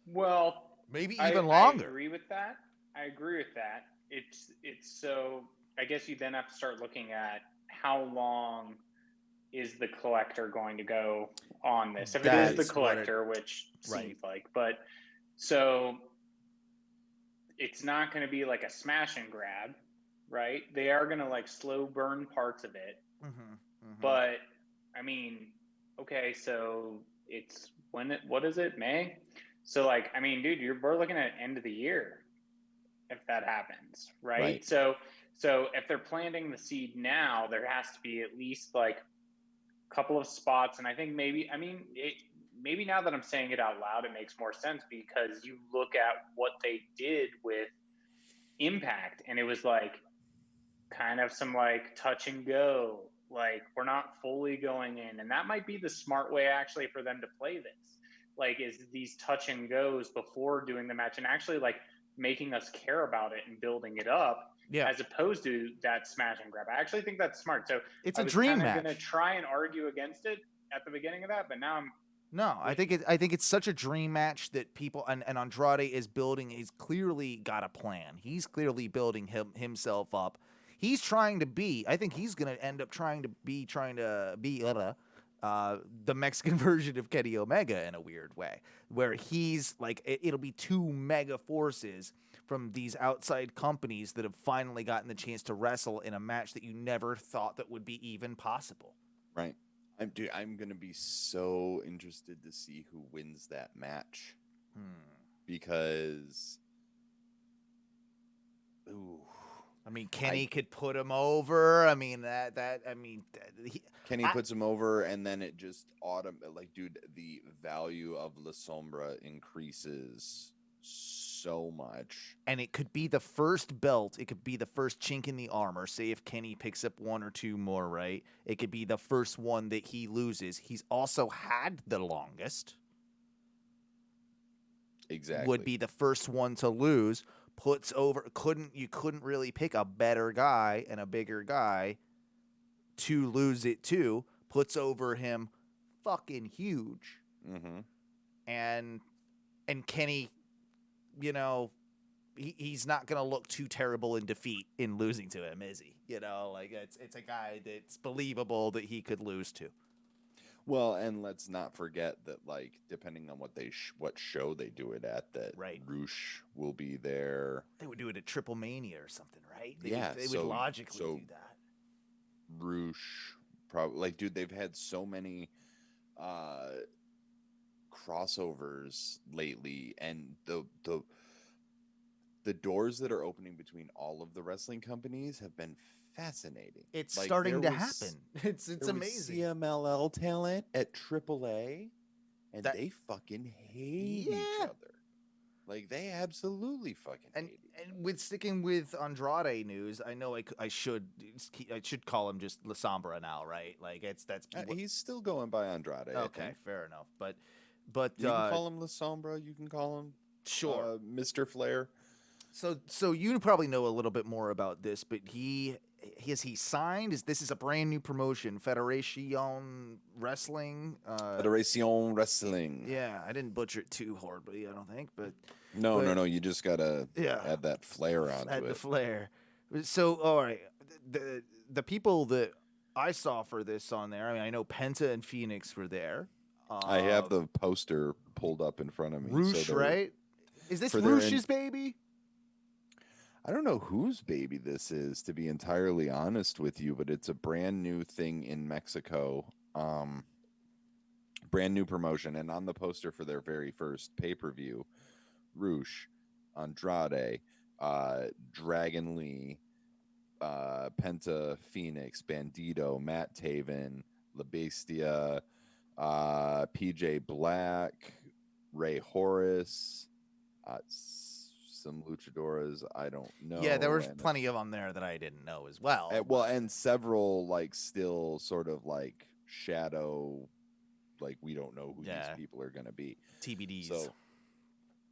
Well, maybe even longer. I agree with that. It's so. I guess you then have to start looking at how long is the collector going to go on this. If it is the collector, which seems like, but so it's not going to be like a smash and grab. Right, they are gonna slow burn parts of it, but okay, so it's what is it, May? So dude, we're looking at end of the year if that happens, right? So if they're planting the seed now, there has to be at least a couple of spots, and I think maybe now that I'm saying it out loud, it makes more sense, because you look at what they did with Impact, and it was kind of some touch and go, we're not fully going in, and that might be the smart way actually for them to play this, is these touch and goes before doing the match, and actually making us care about it and building it up, as opposed to that smash and grab. I actually think that's smart. So it's a dream match. I'm going to try and argue against it at the beginning of that, but now I think it's such a dream match that people, and Andrade is building. He's clearly got a plan. He's clearly building himself up. He's trying to be. I think he's going to end up trying to be the Mexican version of Kenny Omega in a weird way, where he's it'll be two mega forces from these outside companies that have finally gotten the chance to wrestle in a match that you never thought that would be even possible. Right. I'm going to be so interested to see who wins that match. Because Kenny could put him over. Kenny puts him over, and then it just dude, the value of La Sombra increases so much. And it could be the first belt. It could be the first chink in the armor. Say if Kenny picks up one or two more, right? It could be the first one that he loses. He's also had the longest. Exactly. Would be the first one to lose. Puts over. You couldn't really pick a better guy and a bigger guy to lose it to. Puts over him fucking huge. And Kenny, he's not going to look too terrible in defeat in losing to him, is he? It's a guy that's believable that he could lose to. Well, and let's not forget that, depending on what show they do it at, that Roosh will be there. They would do it at Triple Mania or something, right? They would logically do that. Roosh, probably, dude, they've had so many crossovers lately, and the doors that are opening between all of the wrestling companies have been fascinating. It's starting to happen. It's amazing. CMLL talent at AAA, and they fucking hate each other. They absolutely fucking hate each other. And with sticking with Andrade news, I know I should call him just La Sombra now, right? He's still going by Andrade. Okay, fair enough. But you can call him La Sombra. You can call him Mr. Flair. So you probably know a little bit more about this, but has he signed? This is a brand new promotion, Federacion Wrestling. Federacion Wrestling. Yeah, I didn't butcher it too horribly, I don't think, but no. You just gotta add that flair onto it. Add the flair. So all right, the people that I saw for this on there. I know Penta and Phoenix were there. I have the poster pulled up in front of me. Roosh, right? Is this Roosh's baby? I don't know whose baby this is, to be entirely honest with you, but it's a brand new thing in Mexico. brand new promotion, and on the poster for their very first pay-per-view, Roosh, Andrade, Dragon Lee, Penta Phoenix, Bandito, Matt Taven, La Bestia, PJ Black, Ray Horace, some luchadoras I don't know. Yeah, there was plenty of them there that I didn't know as well. And several like still sort of like shadow, like we don't know who these people are going to be. TBDs. So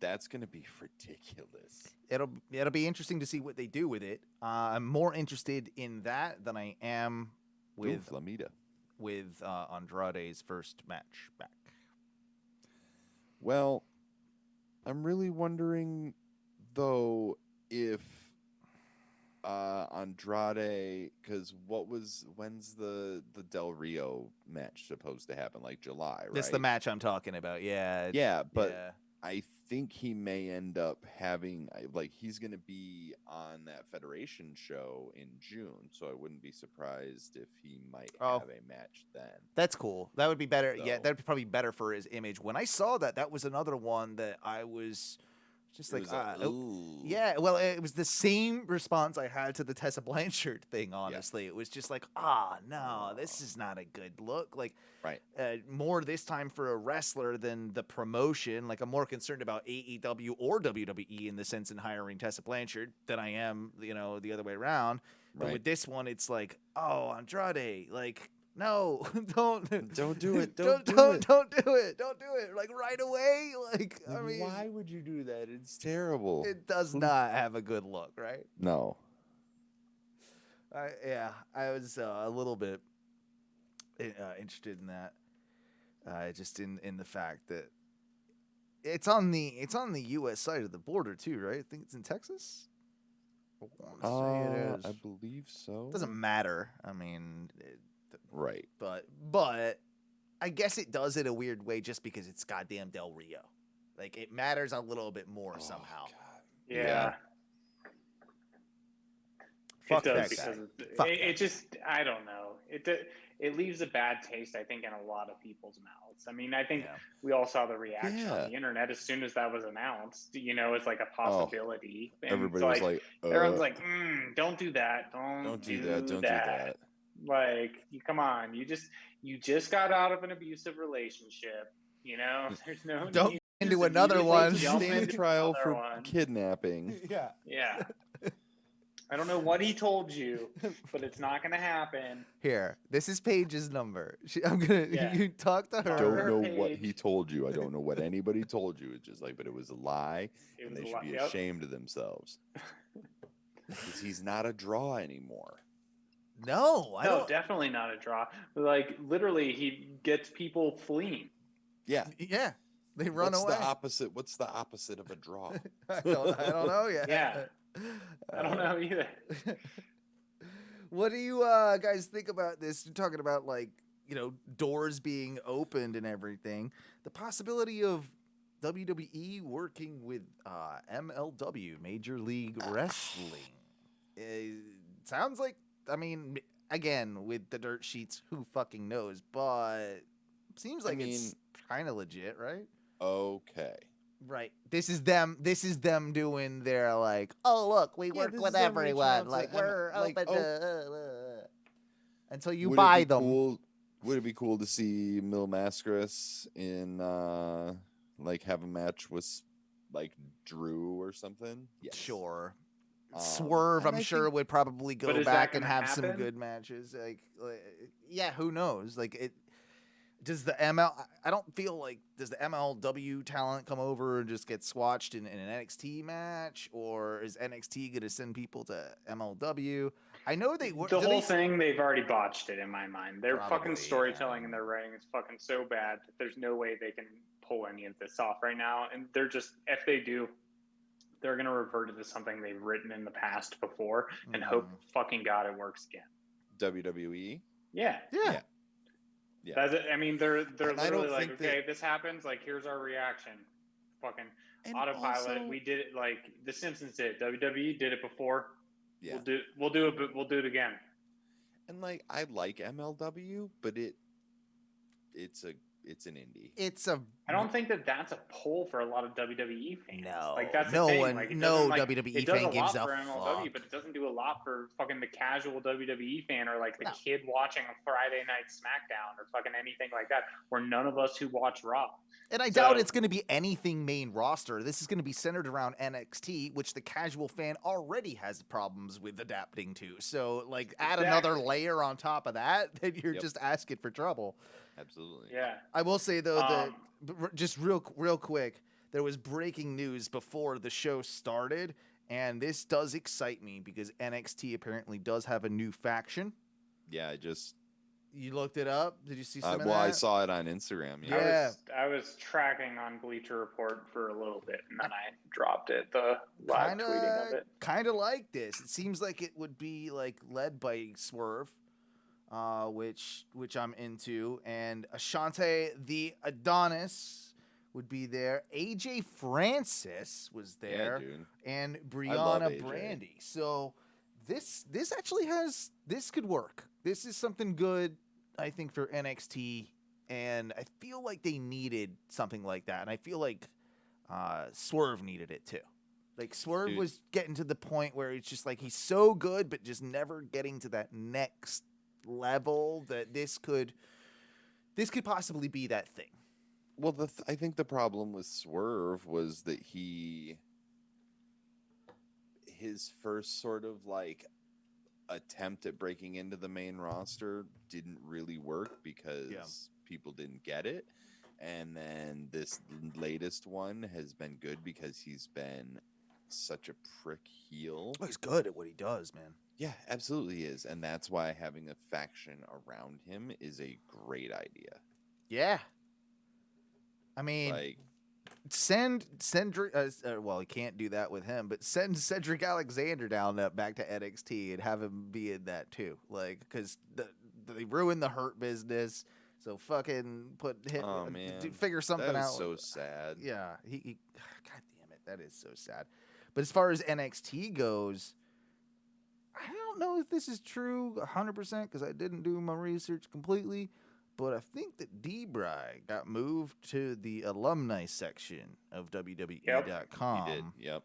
that's going to be ridiculous. It'll be interesting to see what they do with it. I'm more interested in that than I am with Flamita. With Andrade's first match back. Well, I'm really wondering though if Andrade, because when's the Del Rio match supposed to happen? Like July, right? That's the match I'm talking about. Yeah, but I think he may end up having, like, he's going to be on that Federation show in June, so I wouldn't be surprised if he might have a match then. That's cool. That would be better. So, yeah, that would be probably better for his image. When I saw that was another one that I was just like, yeah, well, it was the same response I had to the Tessa Blanchard thing, honestly. Yeah. It was just like, no, this is not a good look. Like, more this time for a wrestler than the promotion. Like, I'm more concerned about AEW or WWE in the sense in hiring Tessa Blanchard than I am, the other way around. But with this one, it's like, Andrade, like, no, don't do it. Don't do it. Don't do it. Don't do it. Like right away. Like, I mean, why would you do that? It's terrible. It does not have a good look, right? No. I was a little bit interested in that. Just in the fact that it's on the U.S. side of the border too, right? I think it's in Texas. I want to say it is. I believe so. Doesn't matter. I mean. Right. But I guess it does in a weird way just because it's goddamn Del Rio. Like, it matters a little bit more somehow. God. Yeah. It does because it just, I don't know. It leaves a bad taste, I think, in a lot of people's mouths. I mean, I think we all saw the reaction on the internet as soon as that was announced. It's like a possibility. And everybody was like, everyone's like, don't do that. Don't do that. Like, come on, you just got out of an abusive relationship. There's no don't get into another one. Stand trial for kidnapping. Yeah. I don't know what he told you, but it's not going to happen. Here, this is Paige's number. You talk to her. I don't know what he told you. I don't know what anybody told you. It's just like, but it was a lie, and they should be ashamed of themselves. Because he's not a draw anymore. No, I don't. Definitely not a draw. Like, literally, he gets people fleeing. Yeah, they run away. What's the opposite of a draw? I don't know yet. Yeah, I don't know either. What do you guys think about this? You're talking about, like, doors being opened and everything. The possibility of WWE working with MLW, Major League Wrestling. It sounds like. I mean, again, with the dirt sheets, who fucking knows? But seems like it's kind of legit, right? Okay. Right. This is them doing their, like, oh, look, we work with everyone. Like, we're open to... until you buy them. Would it be cool to see Mil Mascaras in, like, have a match with, like, Drew or something? Yes. Sure. Swerve, I'm sure, would probably go back and have some good matches. Like, yeah, who knows? Like, does the I don't feel like, does the MLW talent come over and just get swatched in an NXT match, or is NXT going to send people to MLW? I know they the whole thing, they've already botched it in my mind. Their fucking storytelling and their writing is fucking so bad that there's no way they can pull any of this off right now. And they're just, if they do, they're going to revert to something they've written in the past before and hope fucking God it works again. WWE? Yeah. That's it. I mean, they're literally like, okay, this happens. Like, here's our reaction. Fucking autopilot. Also, we did it like The Simpsons did. WWE did it before. Yeah. We'll do it again. And like, I like MLW, but it's a it's an indie. I don't think that's a pull for a lot of WWE fans. No, like that's no the thing. one, Like, no like, WWE it does fan a gives lot a for MLW, fuck. but it doesn't do a lot for fucking the casual WWE fan or like the No. kid watching a Friday Night SmackDown or fucking anything like that. Or none of us who watch Raw. And I doubt it's going to be anything main roster. This is going to be centered around NXT, which the casual fan already has problems with adapting to. So, like, add another layer on top of that, then you're just asking for trouble. Absolutely. Yeah. I will say, though, that just real quick, there was breaking news before the show started, and this does excite me because NXT apparently does have a new faction. Yeah, You looked it up? Did you see some of that? I saw it on Instagram. Yeah. I was tracking on Bleacher Report for a little bit, and then I dropped it, the live tweeting of it. Kind of like this. It seems like it would be like led by Swerve, which I'm into, and Ashante the Adonis would be there. AJ Francis was there, and Brianna Brandy. So this actually this could work. This is something good, I think, for NXT, and I feel like they needed something like that, and I feel like Swerve needed it too. Like, Swerve was getting to the point where it's just like he's so good, but just never getting to that next level that this could possibly be that thing. Well, I think the problem with Swerve was that his first sort of like attempt at breaking into the main roster didn't really work because people didn't get it. And then this latest one has been good because he's been such a prick heel. Oh, he's good at what he does, man. Yeah, absolutely is. And that's why having a faction around him is a great idea. Yeah. I mean, like, send Cedric. Well, he can't do that with him, but send Cedric Alexander down back to NXT and have him be in that too. Like, because they ruined the Hurt business, so fucking put him. Oh man, figure something out. So sad. Yeah, he. God damn it, that is so sad. But as far as NXT goes, I don't know if this is true 100% because I didn't do my research completely. But I think that Dbry got moved to the alumni section of WWE.com. He did, yep.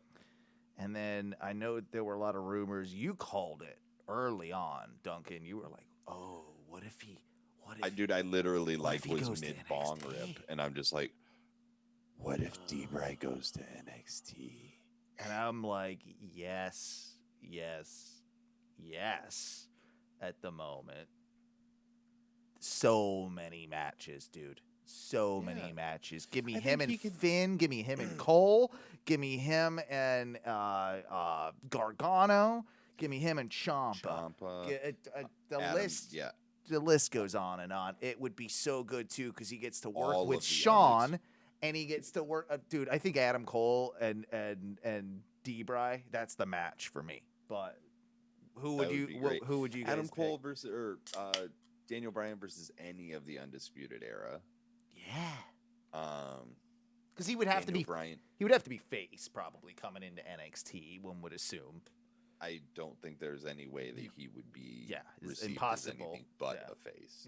And then I know there were a lot of rumors. You called it early on, Duncan. You were like, "Oh, what if he? I literally was mid bong rip, and I'm just like, what if Dbry goes to NXT? And I'm like, yes, at the moment. So many matches, dude. So many matches. Give me him and Finn. Give me him and Cole. Give me him and Gargano. Give me him and Ciampa. The list goes on and on. It would be so good too because he gets to work with Shawn, and he gets to work. Dude, I think Adam Cole and Dbry. That's the match for me. But who would you guys Adam Cole pick? versus Daniel Bryan versus any of the Undisputed Era. Yeah. Because he would have to be face probably coming into NXT. One would assume. I don't think there's any way that he would be it's impossible. As anything but a face.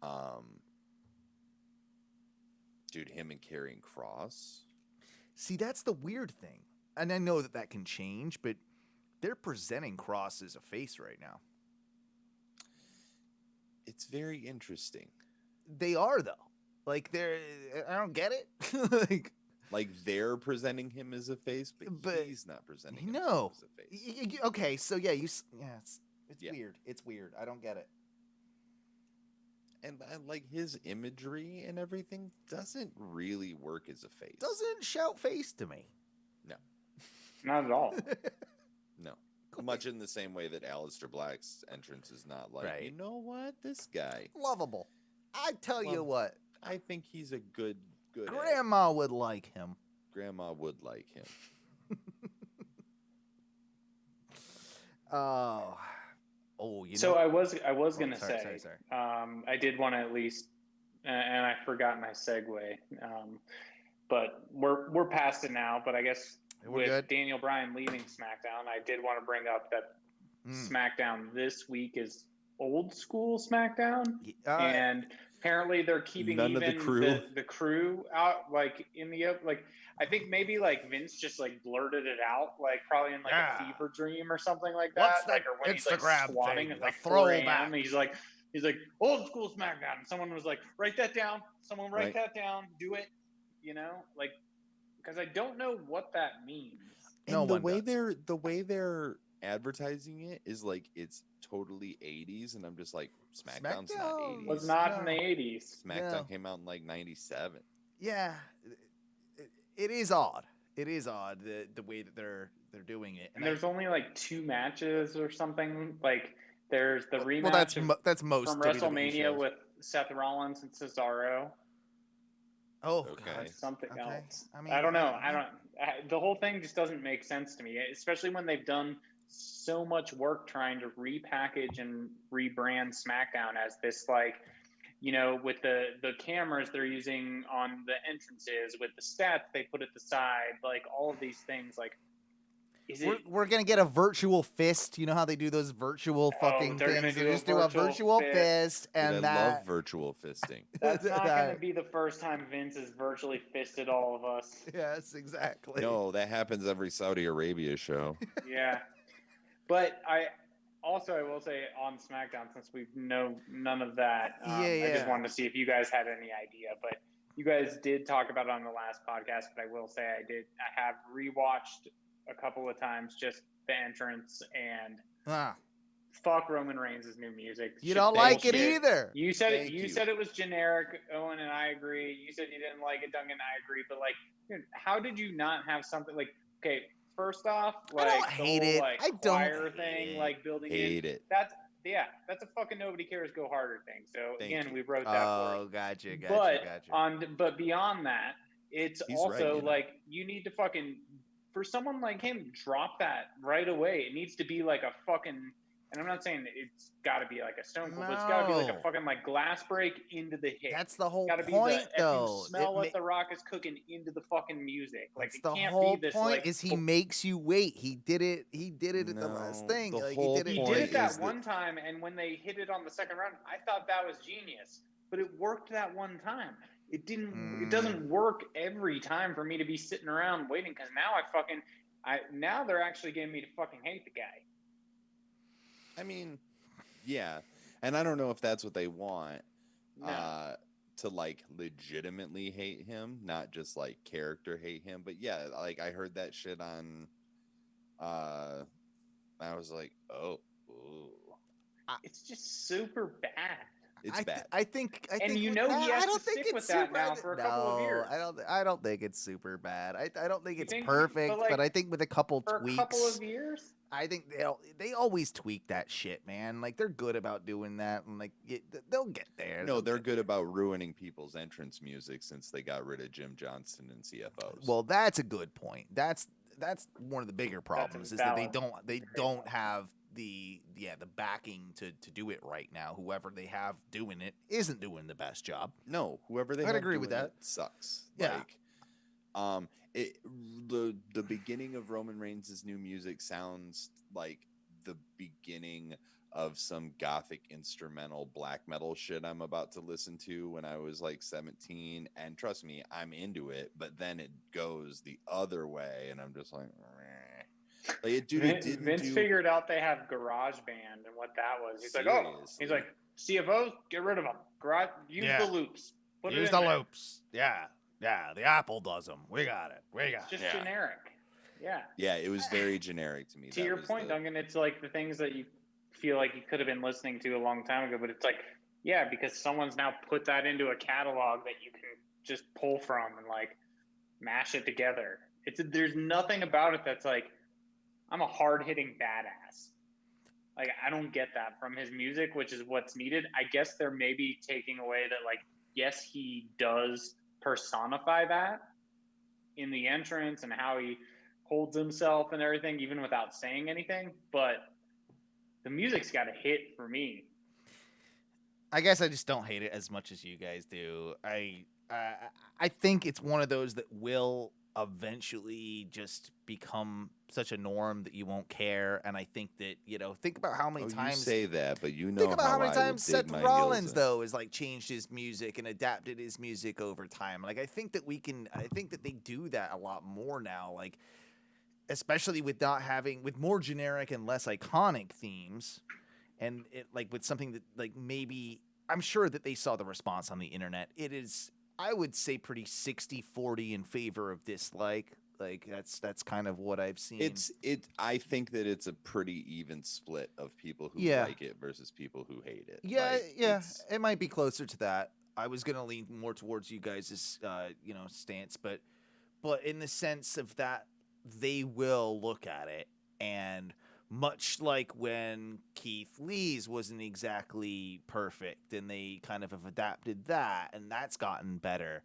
Mm-hmm. Dude, him and Karrion Kross. See, that's the weird thing, and I know that can change, but they're presenting Kross as a face right now. It's very interesting. They are though. Like I don't get it. like they're presenting him as a face, but he's not presenting him as a face. Okay, so it's weird. It's weird. I don't get it. And like his imagery and everything doesn't really work as a face. Doesn't shout face to me. No. Not at all. No. Much in the same way that Aleister Black's entrance is not like, you know what, this guy lovable. I tell you what, I think he's a good. Grandma would like him. Grandma would like him. So I was gonna say, I did want to at least, and I forgot my segue, but we're past it now. But I guess. With good. Daniel Bryan leaving SmackDown, I did want to bring up that SmackDown this week is old school SmackDown, and Apparently, they're keeping None of even the crew. the crew out, like in the like. I think maybe like Vince just like blurted it out, like probably in like a fever dream or something like that. What's like, that or when he's like Instagram squatting thing, at the like 4 throwback? a.m. He's like old school SmackDown. And someone was like, write that down. Someone write that down. Do it. You know, like because I don't know what that means. And the way they're advertising it is like it's totally 80s, and I'm just like, SmackDown's not 80s. Was not in the 80s. SmackDown came out in like 97. Yeah, it is odd. It is odd the way that they're doing it. And there's only like 2 matches or something. Like there's the rematch. Well, that's most from WWE WrestleMania shows. with Seth Rollins and Cesaro. Oh, okay. God, something else. I mean, I don't know. The whole thing just doesn't make sense to me, especially when they've done so much work trying to repackage and rebrand SmackDown as this, like, you know, with the cameras they're using on the entrances, with the stats they put at the side, like all of these things, like. We're gonna get a virtual fist. You know how they do those virtual fucking things? They just do a virtual fist, and I love virtual fisting. That's not gonna be the first time Vince has virtually fisted all of us. Yes, exactly. No, that happens every Saudi Arabia show. Yeah, but I will say on SmackDown, since we know none of that, I just wanted to see if you guys had any idea. But you guys did talk about it on the last podcast. But I will say I have rewatched a couple of times just the entrance, and fuck Roman Reigns' new music. You don't like it either. You said you said it was generic, Owen, and I agree. You said you didn't like it, Duncan. I agree. But like, dude, how did you not have something like? Okay, first off, like I don't hate the whole, it. like, I don't choir thing, like building hate it. That's a fucking nobody cares, go harder thing. So again, we wrote that. Oh, gotcha. But beyond that, it's He's also right, like you need to fucking. For someone like him, drop that right away. It needs to be like a fucking, and I'm not saying it's got to be like a Stone Cold, but it's got to be like a fucking like glass break into the hit. That's the whole point, though. Smell what the Rock is cooking into the fucking music. Like that's it the can't whole be this, point. like, is he makes you wait. He did it at the last thing. He did it that one time, and when they hit it on the second round, I thought that was genius. But it worked that one time. It didn't. It doesn't work every time for me to be sitting around waiting, because now they're actually getting me to fucking hate the guy. I mean, yeah. And I don't know if that's what they want. To like legitimately hate him, not just like character hate him. But yeah, like I heard that shit on I was like, oh. It's just super bad. It's bad. I think and you know he has to stick with that now for a couple of years. I don't think it's super bad. I don't think it's perfect, but I think with a couple tweaks. For a couple of years? I think they always tweak that shit, man. Like they're good about doing that, and like they'll get there. No, they're good about ruining people's entrance music since they got rid of Jim Johnston and CFOs. Well, that's a good point. That's one of the bigger problems is that they don't have the backing to do it right now. Whoever they have doing it isn't doing the best job. No, whoever they I'd agree with that. Sucks. Yeah. Like, the beginning of Roman Reigns' new music sounds like the beginning of some gothic instrumental black metal shit I'm about to listen to when I was like 17. And trust me, I'm into it, but then it goes the other way and I'm just like, Vince figured out they have GarageBand and what that was. He's like, CFOs, get rid of them. Use the loops. Use the loops. Yeah, the Apple does them. We got it. It's just generic. Yeah. Yeah, it was very generic to me. To your point, Duncan, it's like the things that you feel like you could have been listening to a long time ago, but it's like, yeah, because someone's now put that into a catalog that you can just pull from and like mash it together. There's nothing about it that's like, I'm a hard-hitting badass. Like, I don't get that from his music, which is what's needed. I guess they're maybe taking away that, like, yes, he does personify that in the entrance and how he holds himself and everything, even without saying anything. But the music's got to hit for me. I guess I just don't hate it as much as you guys do. I think it's one of those that will eventually just become such a norm that you won't care. And I think that, think about how many times you say that, but think about how many times Seth Rollins though has like changed his music and adapted his music over time. Like I think that they do that a lot more now. Like especially with with more generic and less iconic themes, and it like with something that like maybe I'm sure that they saw the response on the internet. It is, I would say, pretty 60-40 in favor of dislike. Like that's kind of what I've seen. I think that it's a pretty even split of people who like it versus people who hate it. Yeah, it might be closer to that. I was gonna lean more towards you guys' stance, but in the sense of that they will look at it, and much like when Keith Lee's wasn't exactly perfect, and they kind of have adapted that, and that's gotten better.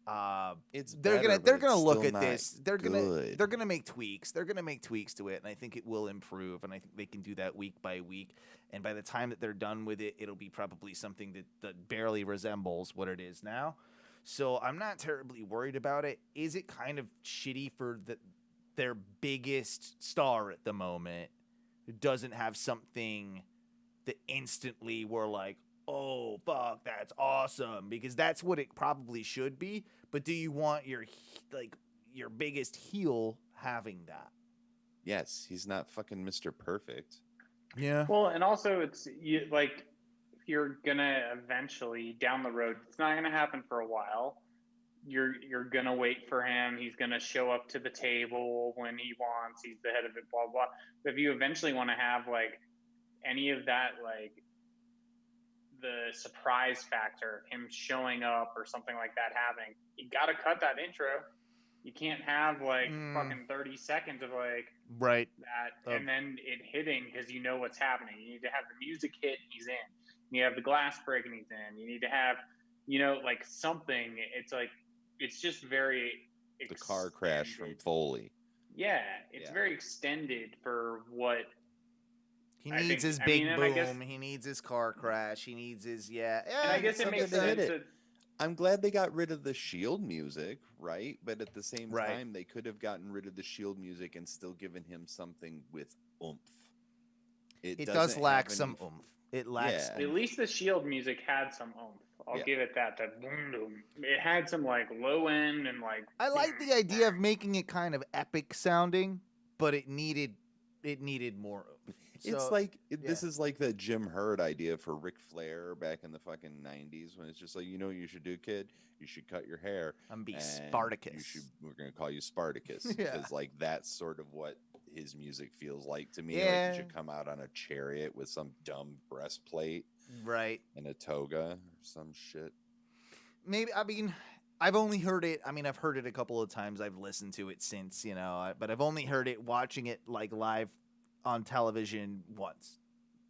They're gonna look at this. They're gonna make tweaks. They're gonna make tweaks to it, and I think it will improve. And I think they can do that week by week. And by the time that they're done with it, it'll be probably something that barely resembles what it is now. So I'm not terribly worried about it. Is it kind of shitty for their biggest star at the moment who doesn't have something that instantly we're like, oh, fuck, that's awesome? Because that's what it probably should be. But do you want your biggest heel having that? Yes, he's not fucking Mr. Perfect. Yeah. Well, and also it's if you're gonna eventually down the road, it's not gonna happen for a while. You're gonna wait for him. He's gonna show up to the table when he wants. He's the head of it. Blah blah. But if you eventually want to have like any of that, like the surprise factor, him showing up or something like that happening, you got to cut that intro. You can't have like fucking 30 seconds of like that and then it hitting because you know what's happening. You need to have the music hit and he's in. You have the glass break and he's in. You need to have, like something. It's like, it's just very the car crash from Foley. Yeah, it's very extended for what he needs. His big boom. He needs his car crash. He needs his And I guess it makes sense. I'm glad they got rid of the Shield music, right? But at the same time, they could have gotten rid of the Shield music and still given him something with oomph. It does lack some oomph. It lacks. At least the Shield music had some oomph. I'll give it that. That boom boom. It had some like low end and like. I like the idea of making it kind of epic sounding, but it needed more oomph. It's this is like the Jim Herd idea for Ric Flair back in the fucking 90s when it's just like, what you should do, kid? You should cut your hair. And be Spartacus. We're going to call you Spartacus. Because that's sort of what his music feels like to me. Yeah. Like you should come out on a chariot with some dumb breastplate. Right. And a toga or some shit. Maybe, I've only heard it. I've heard it a couple of times. I've listened to it since, but I've only heard it watching it like live on television once,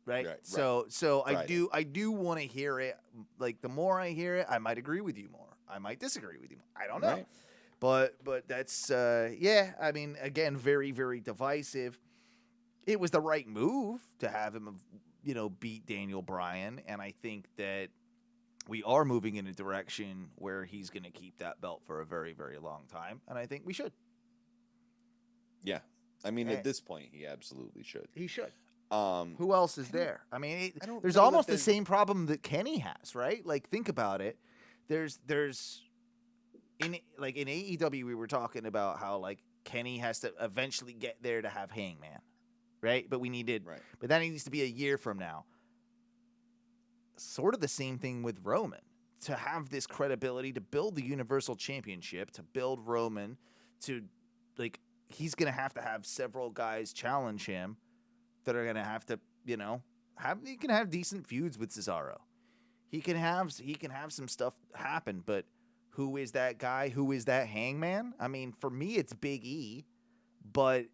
right? So I do want to hear it. Like the more I hear it, I might agree with you more. I might disagree with you more. I don't know. But that's again, very, very divisive. It was the right move to have him beat Daniel Bryan, and I think that we are moving in a direction where he's going to keep that belt for a very, very long time, and I think we should. Yeah. At this point, he absolutely should. He should. Who else is there? There's almost the same problem that Kenny has, right? Like, think about it. There's in AEW, we were talking about how like Kenny has to eventually get there to have Hangman, right? But but that needs to be a year from now. Sort of the same thing with Roman. To have this credibility, to build the Universal Championship, to build Roman, to like. He's going to have several guys challenge him that are going to have to, he can have decent feuds with Cesaro. He can have some stuff happen, but who is that guy? Who is that Hangman? For me, it's Big E, but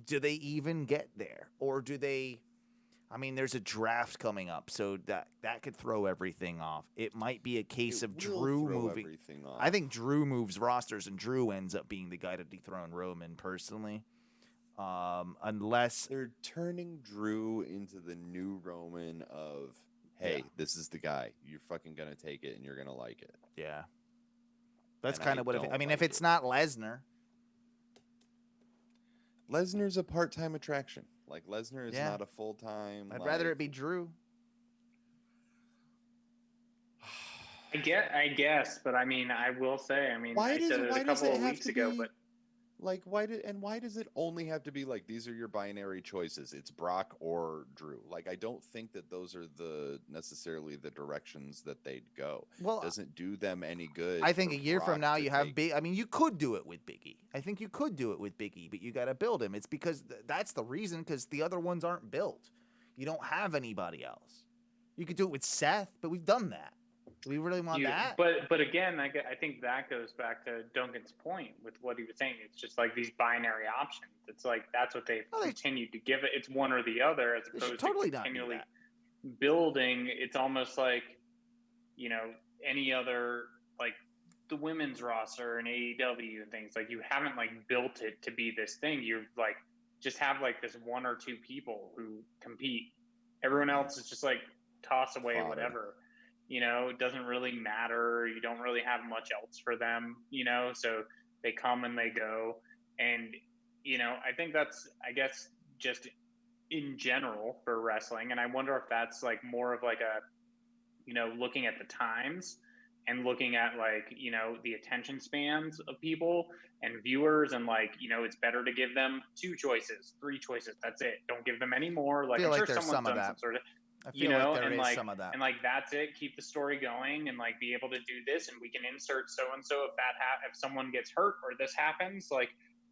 do they even get there? Or do they, there's a draft coming up, so that could throw everything off. It might be a case of Drew moving. I think Drew moves rosters, and Drew ends up being the guy to dethrone Roman, personally. Unless they're turning Drew into the new Roman of, hey, this is the guy. You're fucking gonna take it, and you're gonna like it. Yeah, that's kind of what. If it's not Lesnar, Lesnar's a part-time attraction. Like, Lesnar is not a full-time. I'd rather it be Drew. I guess, but I mean, I will say, I mean, I said it a couple of weeks ago, but like, why does it only have to be like these are your binary choices? It's Brock or Drew. Like, I don't think that those are necessarily the directions that they'd go. Well, doesn't do them any good. I think a year from now you have Big. I mean, you could do it with Biggie. I think you could do it with Biggie, but you got to build him. It's because that's the reason. Because the other ones aren't built. You don't have anybody else. You could do it with Seth, but we've done that. Do we really want that? But again, I think that goes back to Duncan's point with what he was saying. It's just like these binary options. It's like that's what they've continued to give it. It's one or the other as opposed to continually building. It's almost like, you know, any other, like the women's roster and AEW and things. Like, you haven't like built it to be this thing. You've like just have like this one or two people who compete. Everyone else is just like toss away whatever. You know, it doesn't really matter. You don't really have much else for them, you know, so they come and they go. And, you know, I think that's, I guess, just in general for wrestling. And I wonder if that's like more of like a, you know, looking at the times and looking at like, you know, the attention spans of people and viewers, and like, you know, it's better to give them 2 choices, 3 choices. That's it. Don't give them any more. Like, I'm sure someone's done some sort of, I feel like there is some of that. And like, that's it. Keep the story going and like be able to do this, and we can insert so and so if someone gets hurt or this happens, like,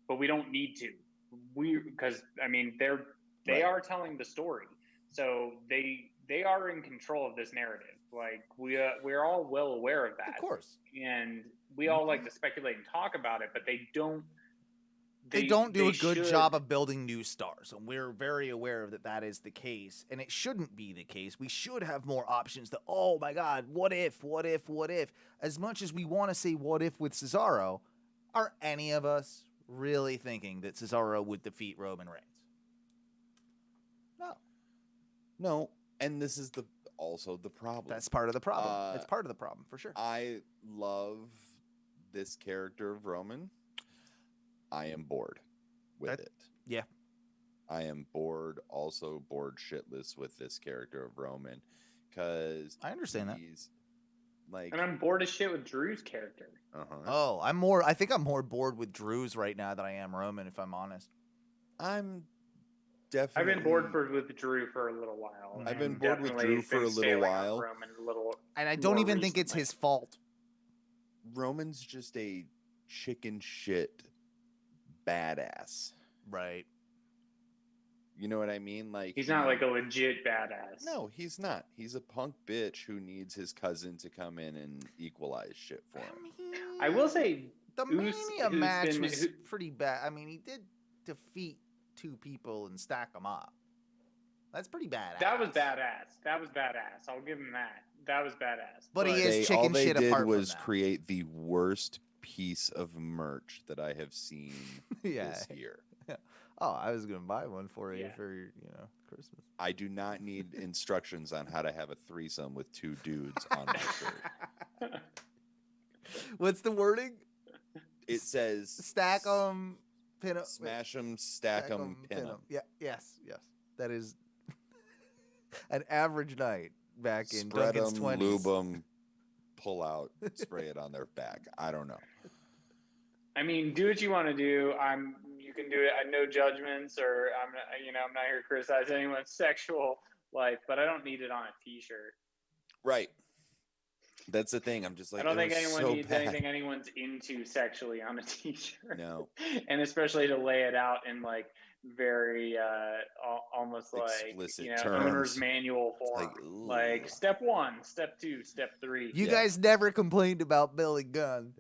but we don't need to. Because I mean, they are telling the story, so they are in control of this narrative. Like, we're all well aware of that, of course, and we all like to speculate and talk about it, but they don't. They don't do a good job of building new stars, and we're very aware of that is the case, and it shouldn't be the case. We should have more options to, oh my God, what if? As much as we want to say what if with Cesaro, are any of us really thinking that Cesaro would defeat Roman Reigns? No, and this is also the problem. That's part of the problem. It's part of the problem, for sure. I love this character of Roman. I am bored with it. Yeah. I am bored shitless with this character of Roman, because I understand that. Like, and I'm bored as shit with Drew's character. Oh, I think I'm more bored with Drew's right now than I am Roman, if I'm honest. I'm definitely. I've been bored with Drew for a little while. I've been bored with Drew for a little while. And I don't even think it's his fault. Roman's just a chicken shit badass. Right. You know what I mean? Like, he's not like a legit badass. No, he's not. He's a punk bitch who needs his cousin to come in and equalize shit for him. I will say the Mania match was pretty bad. I mean, he did defeat 2 people and stack them up. That's pretty badass. That was badass. I'll give him that. That was badass. But he is chicken shit apart from that. All they did was create the worst piece of merch that I have seen this year. Yeah. Oh, I was gonna buy one for you for Christmas. I do not need instructions on how to have a threesome with 2 dudes on my shirt. What's the wording? It says stack them, pin them, smash them, stack them, pin them. Yeah, yes. That is an average night back in Spread Duncan's 20s. Lube them, pull out, spray it on their back. I don't know. I mean, do what you want to do. You can do it. No judgments, or I'm not here to criticize anyone's sexual life, but I don't need it on a T-shirt. Right. That's the thing. I'm just like, I don't think anyone needs anything anyone's into sexually on a T-shirt. No. And especially to lay it out in like very almost explicit like terms. Owner's manual form. Like step 1, step 2, step 3. You guys never complained about Billy Gunn.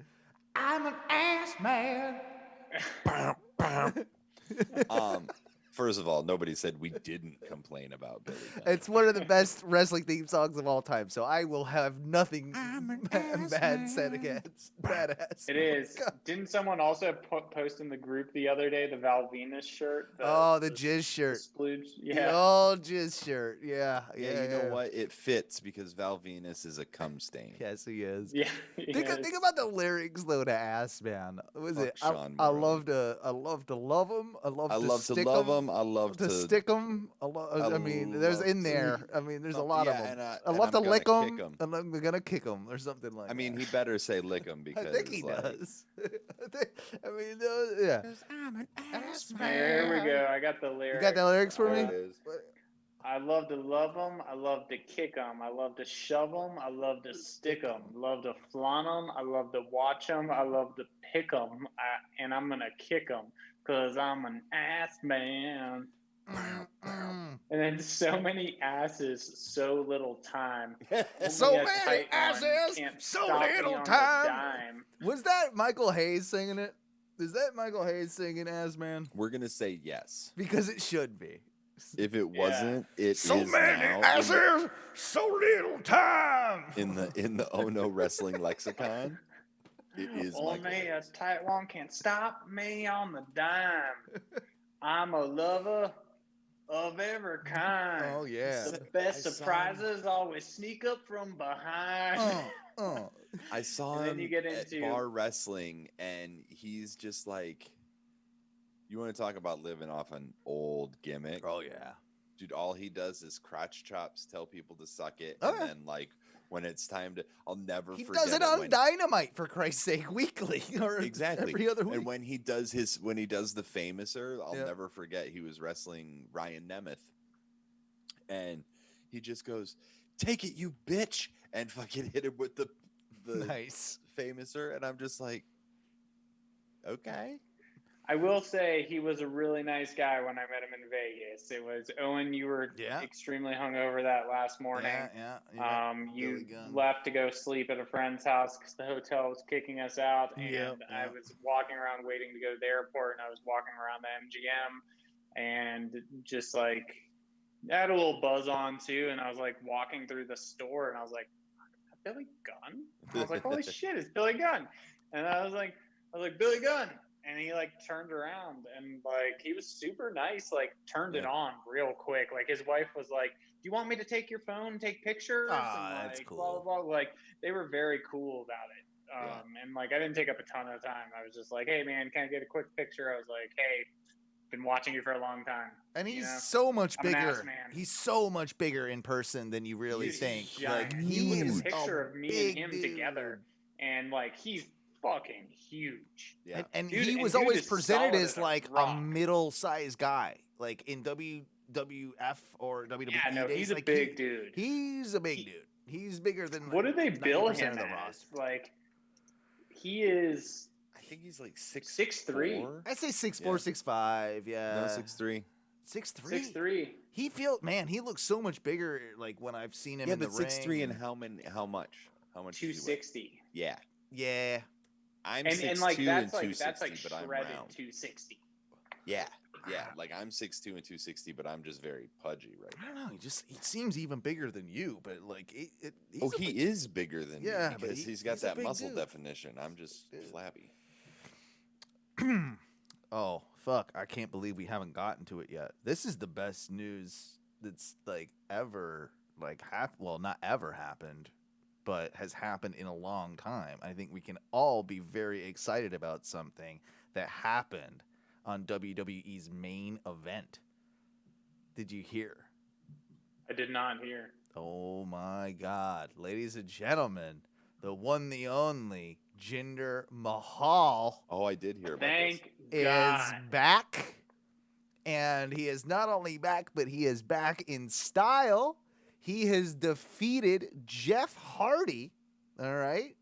I'm an ass man. First of all, nobody said we didn't complain about Billy Gunn. It's one of the best wrestling theme songs of all time, so I will have nothing bad said against. Badass. It is. Didn't someone also post in the group the other day the Val Venus shirt? The jizz shirt. Yeah. The old jizz shirt. Yeah. You know what? It fits because Val Venus is a cum stain. Yes, he is. Yeah. Think about the lyrics though to Ass Man. What was it? I love to love him. I love to love him. I love to stick him. I mean, there's in there. I mean, there's a lot of them. I love to lick him, and I'm gonna kick him or something like that. I mean, he better say lick him because I think he does. I mean, yeah. I'm an ass man. There we go. I got the lyrics. You got the lyrics for me? I love to love them. I love to kick them. I love to shove them. I love to stick them. Love to flaunt them. I love to watch them. I love to pick them. And I'm going to kick them because I'm an ass man. And then so many asses, so little time. So many asses, so little time. Was that Michael Hayes singing it? Is that Michael Hayes singing Ass Man? We're going to say yes. Because it should be. If it wasn't, it so is many now asses, so little time. In the Ohno wrestling lexicon, it is. Only a tight one can stop me on the dime. I'm a lover of every kind. Oh yeah. The best surprises always sneak up from behind. I saw him at bar wrestling, and he's just like. You want to talk about living off an old gimmick? Oh, yeah. Dude, all he does is crotch chops, tell people to suck it, then, like, when it's time to... I'll never forget it. He does it on Dynamite, for Christ's sake, weekly. Or exactly. Every other week. And when he does the Famouser, I'll never forget, he was wrestling Ryan Nemeth. And he just goes, take it, you bitch! And fucking hit him with the nice Famouser. And I'm just like, okay. I will say he was a really nice guy when I met him in Vegas. It was, Owen, you were extremely hungover that last morning. Yeah. You left to go sleep at a friend's house because the hotel was kicking us out. And I was walking around waiting to go to the airport, and I was walking around the MGM and just like, I had a little buzz on too. And I was like walking through the store, and I was like, Billy Gunn? I was like, holy shit, it's Billy Gunn. And I was like, Billy Gunn. And he like turned around and like he was super nice, like turned it on real quick. Like his wife was like, do you want me to take your phone and take pictures? And that's like, cool. Blah, blah, blah. Like they were very cool about it. And like I didn't take up a ton of time. I was just like, hey man, can I get a quick picture? I was like, hey, been watching you for a long time. And he's so much bigger. He's so much bigger in person than you really think. Giant. Like he is a picture of me and him together, and like he's fucking huge. Yeah. And he was always presented as like a middle-sized guy, like in WWF or WWE. Yeah, no, days. he's a like big dude. He's a big dude. He's bigger than. What do they bill him as? Like, he is. I think he's like 6'3". I'd say 6'4", 6'5". Yeah. No, 6'3". 6'3". 6'3". He looks so much bigger. Like when I've seen him in the ring. 6'3" and how much? 260. Yeah. Yeah. I'm 6'2" and 260, but I'm round. 260. Yeah. Like I'm 6'2" and 260, but I'm just very pudgy right now. I don't know. He seems even bigger than you, but like he is bigger than me because he's got that muscle dude. definition. I'm just flabby. Oh fuck! I can't believe we haven't gotten to it yet. This is the best news that's like ever not ever happened. But has happened in a long time. I think we can all be very excited about something that happened on WWE's main event. Did you hear? I did not hear. Oh my God. Ladies and gentlemen, the one, the only, Jinder Mahal. Oh, I did hear about Thank this. God. Is back. And he is not only back, but he is back in style. He has defeated Jeff Hardy, all right,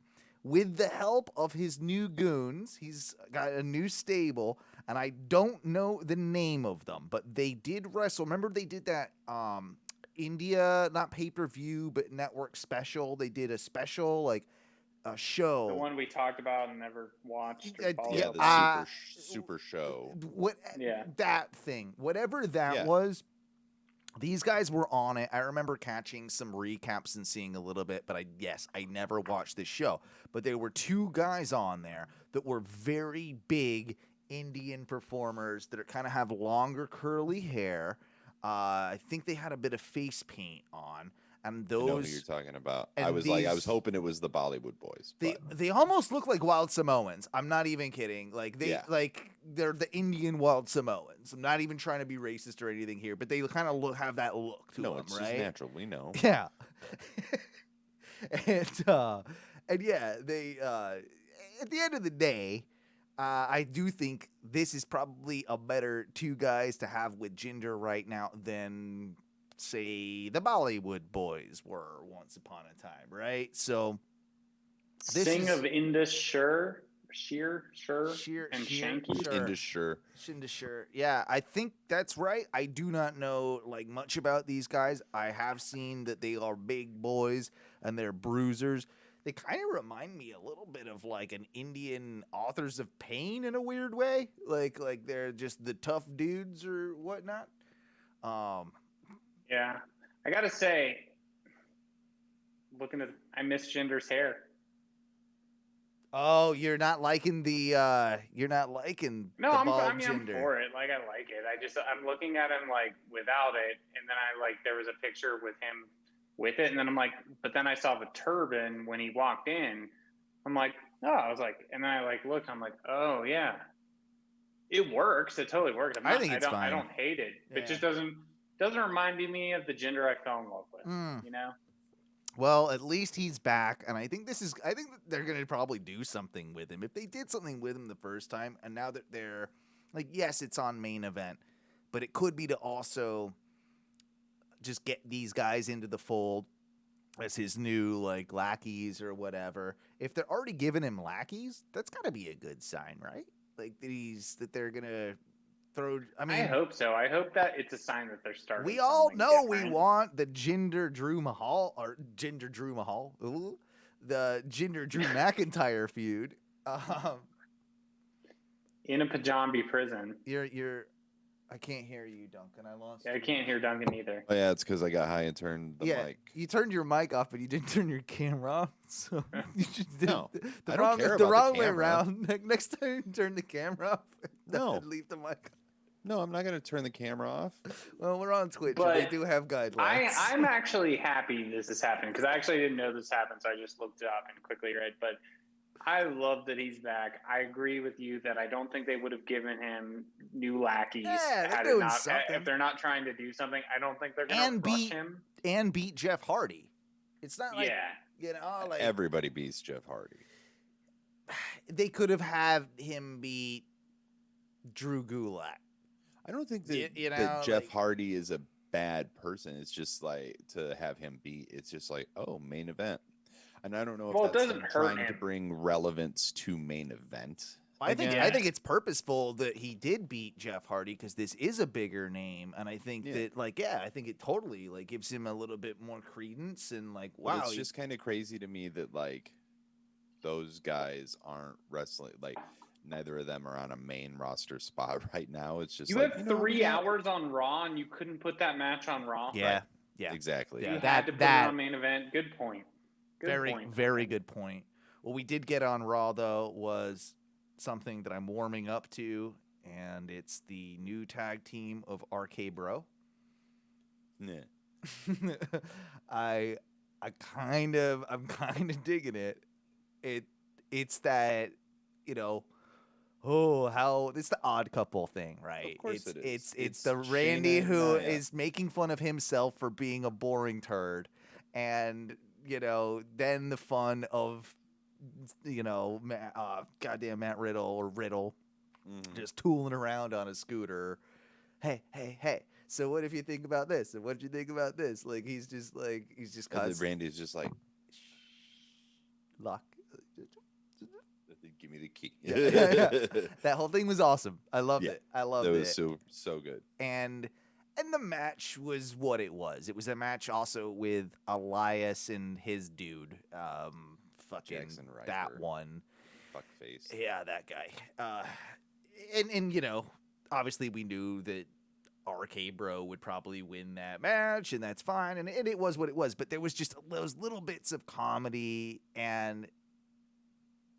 with the help of his new goons. He's got a new stable, and I don't know the name of them, but they did wrestle. Remember they did that India, not pay-per-view, but network special. They did a special, like, Shou. The one we talked about and never watched. Yeah, the super Shou. That thing, whatever that was. These guys were on it. I remember catching some recaps and seeing a little bit, but I never watched this show. But there were two guys on there that were very big Indian performers that kind of have longer curly hair. I think they had a bit of face paint on. And those, I know who you're talking about. I was hoping it was the Bollywood boys. They almost look like wild Samoans. I'm not even kidding. They're the Indian wild Samoans. I'm not even trying to be racist or anything here, but they kind of have that look to them, right? No, it's just natural. We know. Yeah. and yeah, they at the end of the day, I do think this is probably a better two guys to have with Jinder right now than, say, the Bollywood boys were once upon a time, right? So, Sing of Indus Sheer, and Shanky. Indus Sheer. Yeah, I think that's right. I do not know much about these guys. I have seen that they are big boys and they're bruisers. They kind of remind me a little bit of an Indian Authors of Pain in a weird way. Like they're just the tough dudes or whatnot. Yeah, I gotta say, I miss Jinder's hair. Oh, you're not liking the. No, I'm for it. I like it. I'm looking at him without it, and then there was a picture with him with it, and then I'm like, but then I saw the turban when he walked in. I'm like, oh, I was like, and then I looked, I'm like, oh yeah, it works. It totally works. I think it's fine. I don't hate it. Yeah. It just doesn't remind me of the Jinder I fell in love with. You know. Well, at least he's back, and I think they're going to probably do something with him. If they did something with him the first time, and now that they're yes, it's on main event, but it could be to also just get these guys into the fold as his new lackeys or whatever. If they're already giving him lackeys, that's got to be a good sign, right? That they're going to throw. I hope so. I hope that it's a sign that they're starting. We all know different. We want the Jinder Drew Mahal. Ooh, the Jinder Drew McIntyre feud. In a Punjabi prison. You're. I can't hear you, Duncan. I lost. Yeah, I can't hear Duncan either. Oh yeah, it's because I got high and turned the mic. You turned your mic off, but you didn't turn your camera off. So you just did I don't care about the wrong the way around. Next time, turn the camera off. No, leave the mic. No, I'm not going to turn the camera off. Well, we're on Twitch. But they do have guidelines. I'm actually happy this is happening because I actually didn't know this happened, so I just looked it up and quickly read. But I love that he's back. I agree with you that I don't think they would have given him new lackeys if they're not trying to do something. I don't think they're going to rush him. And beat Jeff Hardy. It's not everybody beats Jeff Hardy. They could have had him beat Drew Gulak. I don't think that Jeff Hardy is a bad person. It's just to have him beat. It's just main event. And I don't know if that's them trying to bring relevance to main event. I think it's purposeful that he did beat Jeff Hardy because this is a bigger name, and I think that I think it totally gives him a little bit more credence and wow. Well, it's just kind of crazy to me that those guys aren't wrestling. Neither of them are on a main roster spot right now. It's just you have 3 hours on Raw, and you couldn't put that match on Raw. Yeah, exactly. You had to put it on main event. Good point. Very good point. What we did get on Raw, though, was something that I'm warming up to, and it's the new tag team of Rkbro. Yeah. I'm kind of digging it. It's that, it's the odd couple thing, right? Of course it is. It's the Randy who is making fun of himself for being a boring turd, and then the fun of goddamn Matt Riddle or Riddle just tooling around on a scooter. Hey. So what if you think about this? And what did you think about this? He's just Randy's just lock. Give me the key. Yeah. That whole thing was awesome. I loved it. It was so good. And the match was what it was. It was a match also with Elias and his dude, fucking that one. Fuckface. Yeah, that guy. And you know, obviously we knew that Rkbro would probably win that match, and that's fine. And it was what it was. But there was just those little bits of comedy, and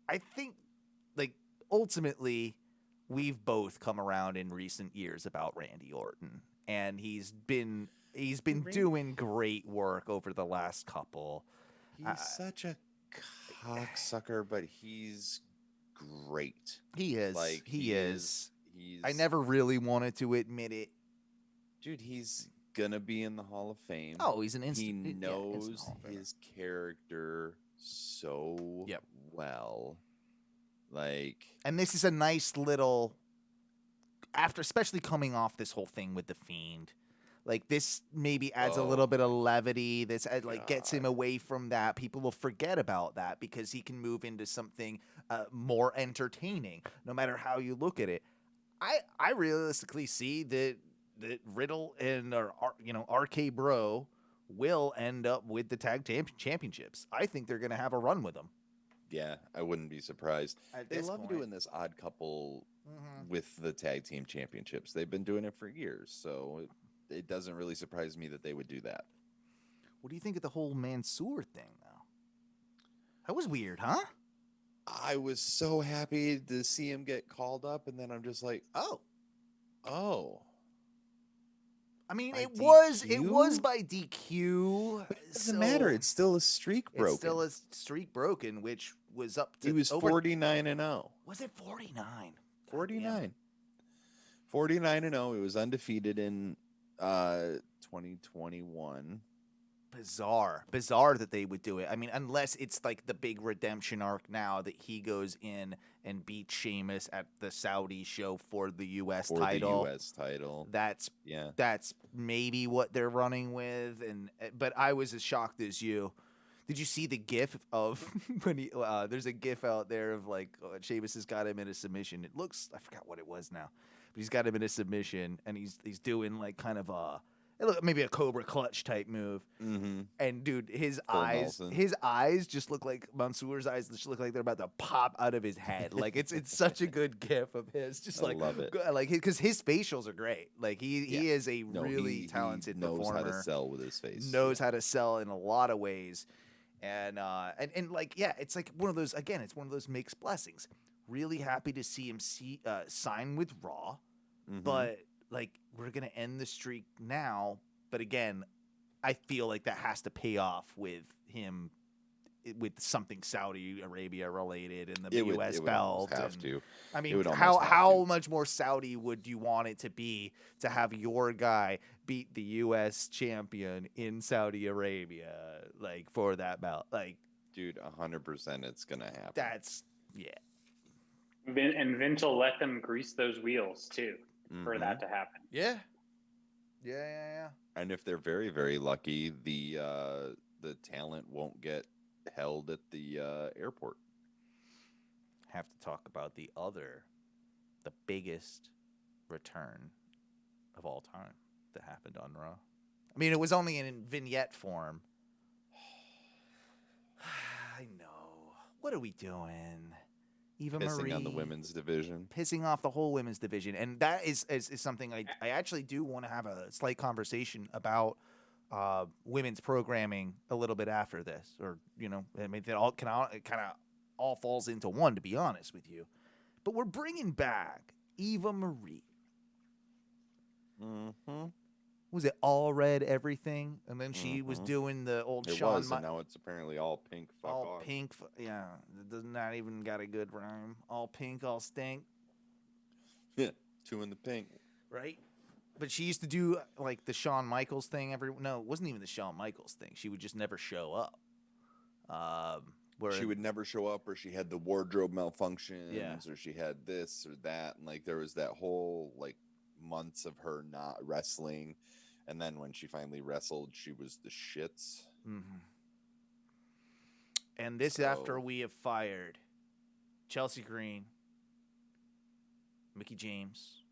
I think, like, ultimately, we've both come around in recent years about Randy Orton, and he's been doing great work over the last couple. He's such a cocksucker, but he's great. He is. Like, he is. I never really wanted to admit it. Dude, he's gonna be in the Hall of Fame. Oh, he's an instant. He knows his character so well. Like, and this is a nice little, after, especially coming off this whole thing with the Fiend, like, this maybe adds a little bit of levity. This gets him away from that. People will forget about that because he can move into something more entertaining, no matter how you look at it. I realistically see that Riddle and Rkbro will end up with the tag championships. I think they're going to have a run with them. Yeah, I wouldn't be surprised. They love doing this odd couple with the tag team championships. They've been doing it for years, so it doesn't really surprise me that they would do that. What do you think of the whole Mansoor thing, though? That was weird, huh? I was so happy to see him get called up, and then I'm just like, oh. I mean, it was by DQ. But it doesn't matter. It's still a streak broken. It's still a streak broken, which was up to. He was 49-0. Was it 49? 49. 49-0. It was undefeated in 2021. Bizarre that they would do it. I mean, unless it's like the big redemption arc now that he goes in and beats Sheamus at the Saudi show for the U.S. title. The U.S. title. That's maybe what they're running with. But I was as shocked as you. Did you see the GIF of when he? There's a GIF out there of like Sheamus has got him in a submission. It looks, I forgot what it was now, but he's got him in a submission and he's doing like kind of maybe a Cobra Clutch type move. Mm-hmm. And dude, his Full eyes just look like Mansoor's eyes just look like they're about to pop out of his head. Like it's such a good gif of his. Just like, I love it. Like, because his facials are great. Like he is a really talented performer. Knows how to sell with his face. Knows how to sell in a lot of ways. And like, yeah, it's like one of those, again, it's one of those mixed blessings. Really happy to see him sign with Raw, but like, we're going to end the streak now. But again, I feel like that has to pay off with him with something Saudi Arabia related and the U.S. belt. Have to. I mean, how much more Saudi would you want it to be to have your guy beat the U.S. champion in Saudi Arabia, like, for that belt? Like, dude, 100% it's going to happen. That's, yeah. And Vince will let them grease those wheels, too, for that to happen. Yeah. And if they're very, very lucky, the talent won't get held at the airport. Have to talk about the biggest return of all time that happened on Raw. I mean, it was only in vignette form. I know. What are we doing? Eva Marie pissing on the women's division, pissing off the whole women's division, and that is something I actually do want to have a slight conversation about women's programming a little bit after this, or I mean, it kind of all falls into one, to be honest with you. But we're bringing back Eva Marie. Was it all red everything? And then she was doing the old Shawn. And now it's apparently all pink. All pink. Yeah, it does not even got a good rhyme. All pink, all stink. Yeah, two in the pink. Right? But she used to do like the Shawn Michaels thing. No, it wasn't even the Shawn Michaels thing. She would just never show up. She would never show up, or she had the wardrobe malfunctions, or she had this or that, and like there was that whole like months of her not wrestling, and then when she finally wrestled, she was the shits. And this after we have fired Chelsea Green, Mickie James,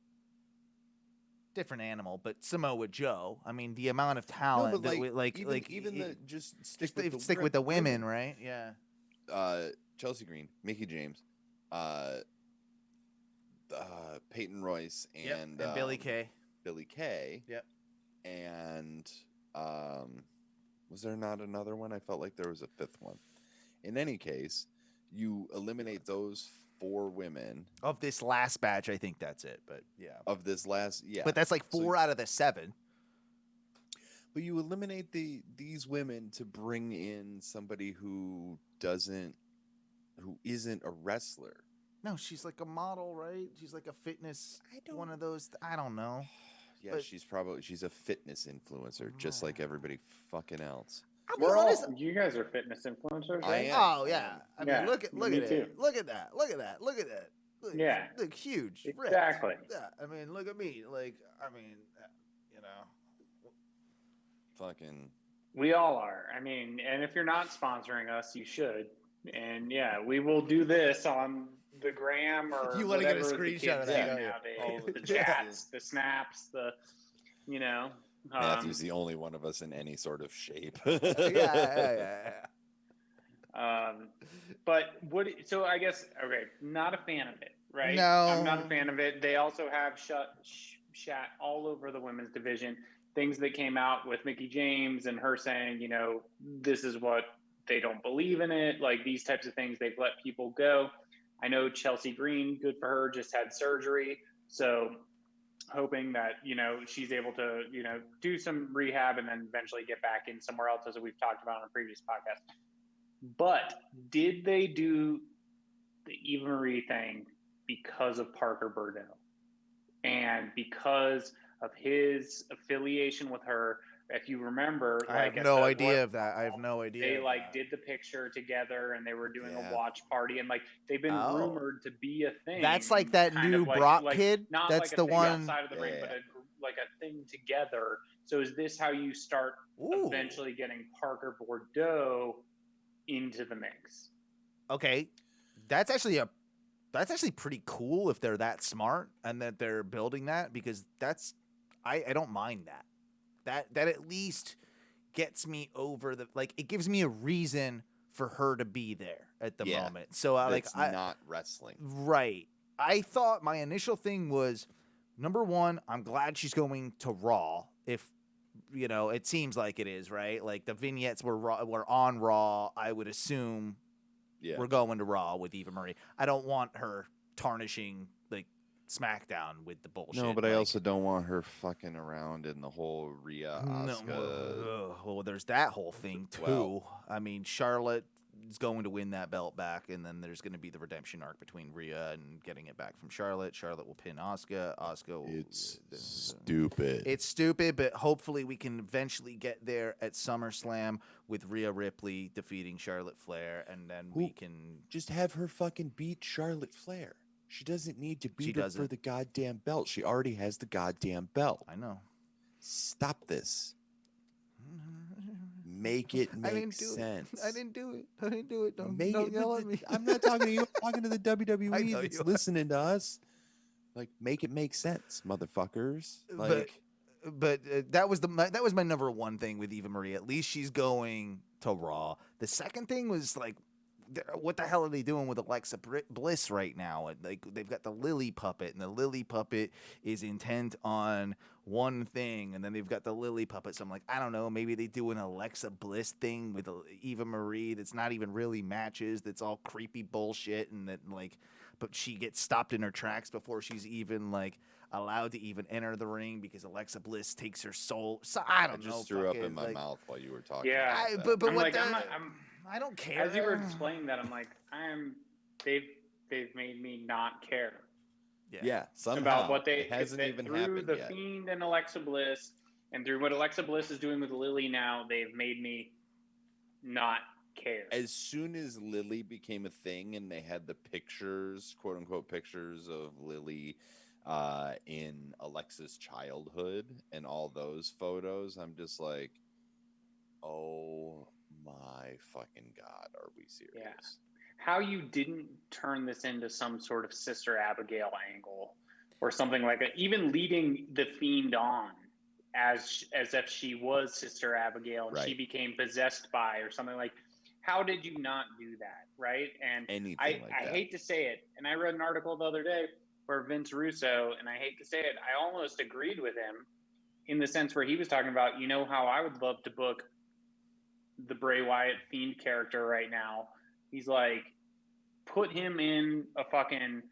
different animal, but Samoa Joe. I mean, the amount of talent stick with the women, right? Yeah. Chelsea Green, Mickie James, Peyton Royce, and Billy Kay. Billy Kay. Yep. And was there not another one? I felt like there was a fifth one. In any case, you eliminate those 4 women Of this last batch, I think that's it. But yeah. Of this last, yeah. But that's like 4 out of the 7. But you eliminate these women to bring in somebody who isn't a wrestler. No, she's like a model, right? She's like a fitness, one of those. I don't know. Yeah, but she's a fitness influencer, just like everybody fucking else. You guys are fitness influencers, right? Oh yeah. I mean, look at it. Look at that. Look at that. Look huge. Exactly. Ripped. Yeah. I mean, look at me. Fucking. We all are. I mean, and if you're not sponsoring us, you should. And yeah, we will do this on the gram or you want to get a screenshot of that nowadays. The chats, the snaps, Matthew's the only one of us in any sort of shape. Yeah. But so I guess, okay, not a fan of it, right? No. I'm not a fan of it. They also have shat all over the women's division. Things that came out with Mickie James and her saying, this is what they don't believe in it. Like these types of things, they've let people go. I know Chelsea Green, good for her, just had surgery. So hoping that, she's able to, do some rehab and then eventually get back in somewhere else, as we've talked about on a previous podcast. But did they do the Eva Marie thing because of Parker Bordeaux and because of his affiliation with her? If you remember, I have no idea of that. I have no idea. They did the picture together and they were doing a watch party and they've been rumored to be a thing. That's like that new Brock kid. Not that's like the a thing one outside of the ring, but a thing together. So is this how you start eventually getting Parker Bordeaux into the mix? Okay, that's actually pretty cool if they're that smart and that they're building that, because I don't mind that. That at least gets me over it gives me a reason for her to be there at the moment. So not wrestling. Right. I thought my initial thing was, number one, I'm glad she's going to Raw. If it seems like it is, right? Like the vignettes were on Raw. I would assume we're going to Raw with Eva Marie. I don't want her tarnishing SmackDown with the bullshit. No, but I also don't want her fucking around in the whole Rhea Asuka. Well, there's that whole thing too. Well, I mean, Charlotte is going to win that belt back, and then there's going to be the redemption arc between Rhea and getting it back from Charlotte. Charlotte will pin Asuka. It's stupid. It's stupid, but hopefully we can eventually get there at SummerSlam with Rhea Ripley defeating Charlotte Flair, and then we can just have her fucking beat Charlotte Flair. She doesn't need to beat her for the goddamn belt. She already has the goddamn belt. I know. Stop this. Make it make sense. I didn't do it. Don't yell at me. I'm not talking to you. I'm talking to the WWE that's listening to us. Make it make sense, motherfuckers. But that was my number one thing with Eva Marie. At least she's going to Raw. The second thing was what the hell are they doing with Alexa Bliss right now? They've got the Lily puppet, and the Lily puppet is intent on one thing, and then they've got the Lily puppet. So I'm like, I don't know, maybe they do an Alexa Bliss thing with Eva Marie that's not even really matches. That's all creepy bullshit, and that but she gets stopped in her tracks before she's even allowed to even enter the ring because Alexa Bliss takes her soul. So I don't know. I just threw up in my mouth while you were talking. Yeah, but I don't care. As you were explaining that, I'm like, they've made me not care. Yeah, somehow about what it hasn't even happened through the yet. Fiend and Alexa Bliss, and through what Alexa Bliss is doing with Lily now, they've made me not care. As soon as Lily became a thing, and they had the pictures, quote unquote pictures of Lily in Alexa's childhood and all those photos, I'm just like, oh my fucking God, are we serious? Yeah. How you didn't turn this into some sort of Sister Abigail angle or something like that, even leading the Fiend on as if she was Sister Abigail and she became possessed by or something how did you not do that, right? And I hate to say it, and I read an article the other day where Vince Russo, and I hate to say it, I almost agreed with him in the sense where he was talking about, you know how I would love to book the Bray Wyatt Fiend character right now. He's like, put him in a fucking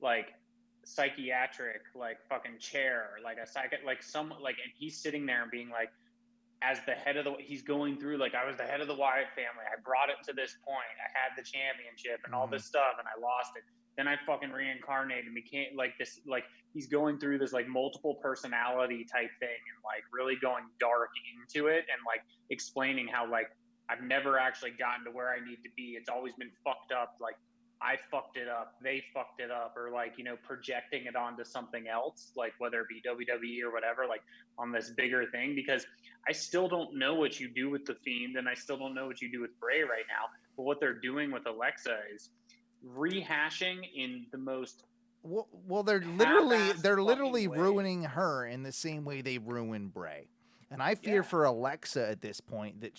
like psychiatric like fucking chair, like a and he's sitting there and being like, as the head of he's going through like, I was the head of the Wyatt family. I brought it to this point. I had the championship and all this stuff, and I lost it. Then I fucking reincarnated and became like this, like he's going through this like multiple personality type thing and like really going dark into it and like explaining how like I've never actually gotten to where I need to be. It's always been fucked up. Like I fucked it up, they fucked it up, or like, you know, projecting it onto something else, like whether it be WWE or whatever, like on this bigger thing, because I still don't know what you do with the Fiend and I still don't know what you do with Bray right now. But what they're doing with Alexa is rehashing in the most they're literally ruining her in the same way they ruined Bray. And I fear for Alexa at this point that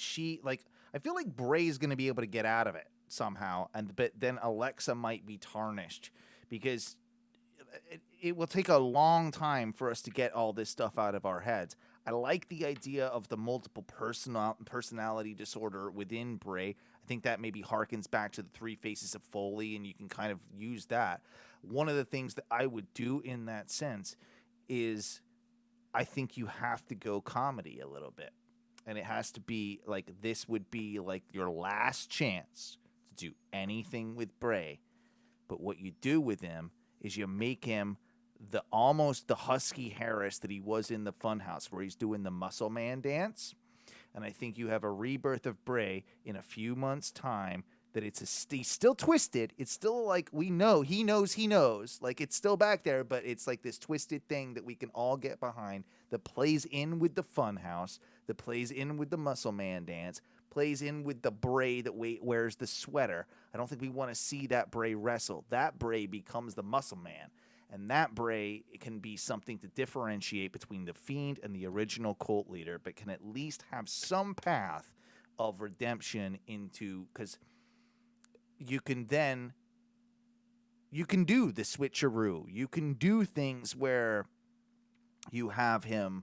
I feel like Bray's going to be able to get out of it somehow, but then Alexa might be tarnished because it will take a long time for us to get all this stuff out of our heads. I like the idea of the multiple personality disorder within Bray. I think that maybe harkens back to the 3 Faces of Foley, and you can kind of use that. One of the things that I would do in that sense is I think you have to go comedy a little bit. And it has to be like, this would be like your last chance to do anything with Bray. But what you do with him is you make him almost the Husky Harris that he was in the Funhouse, where he's doing the Muscle Man dance. And I think you have a rebirth of Bray in a few months' time that he's still twisted. It's still like, we know, he knows. Like, it's still back there, but it's like this twisted thing that we can all get behind that plays in with the Funhouse, that plays in with the Muscle Man dance, plays in with the Bray that wears the sweater. I don't think we want to see that Bray wrestle. That Bray becomes the Muscle Man. And that Bray can be something to differentiate between the Fiend and the original cult leader, but can at least have some path of redemption into, because you can do the switcheroo. You can do things where you have him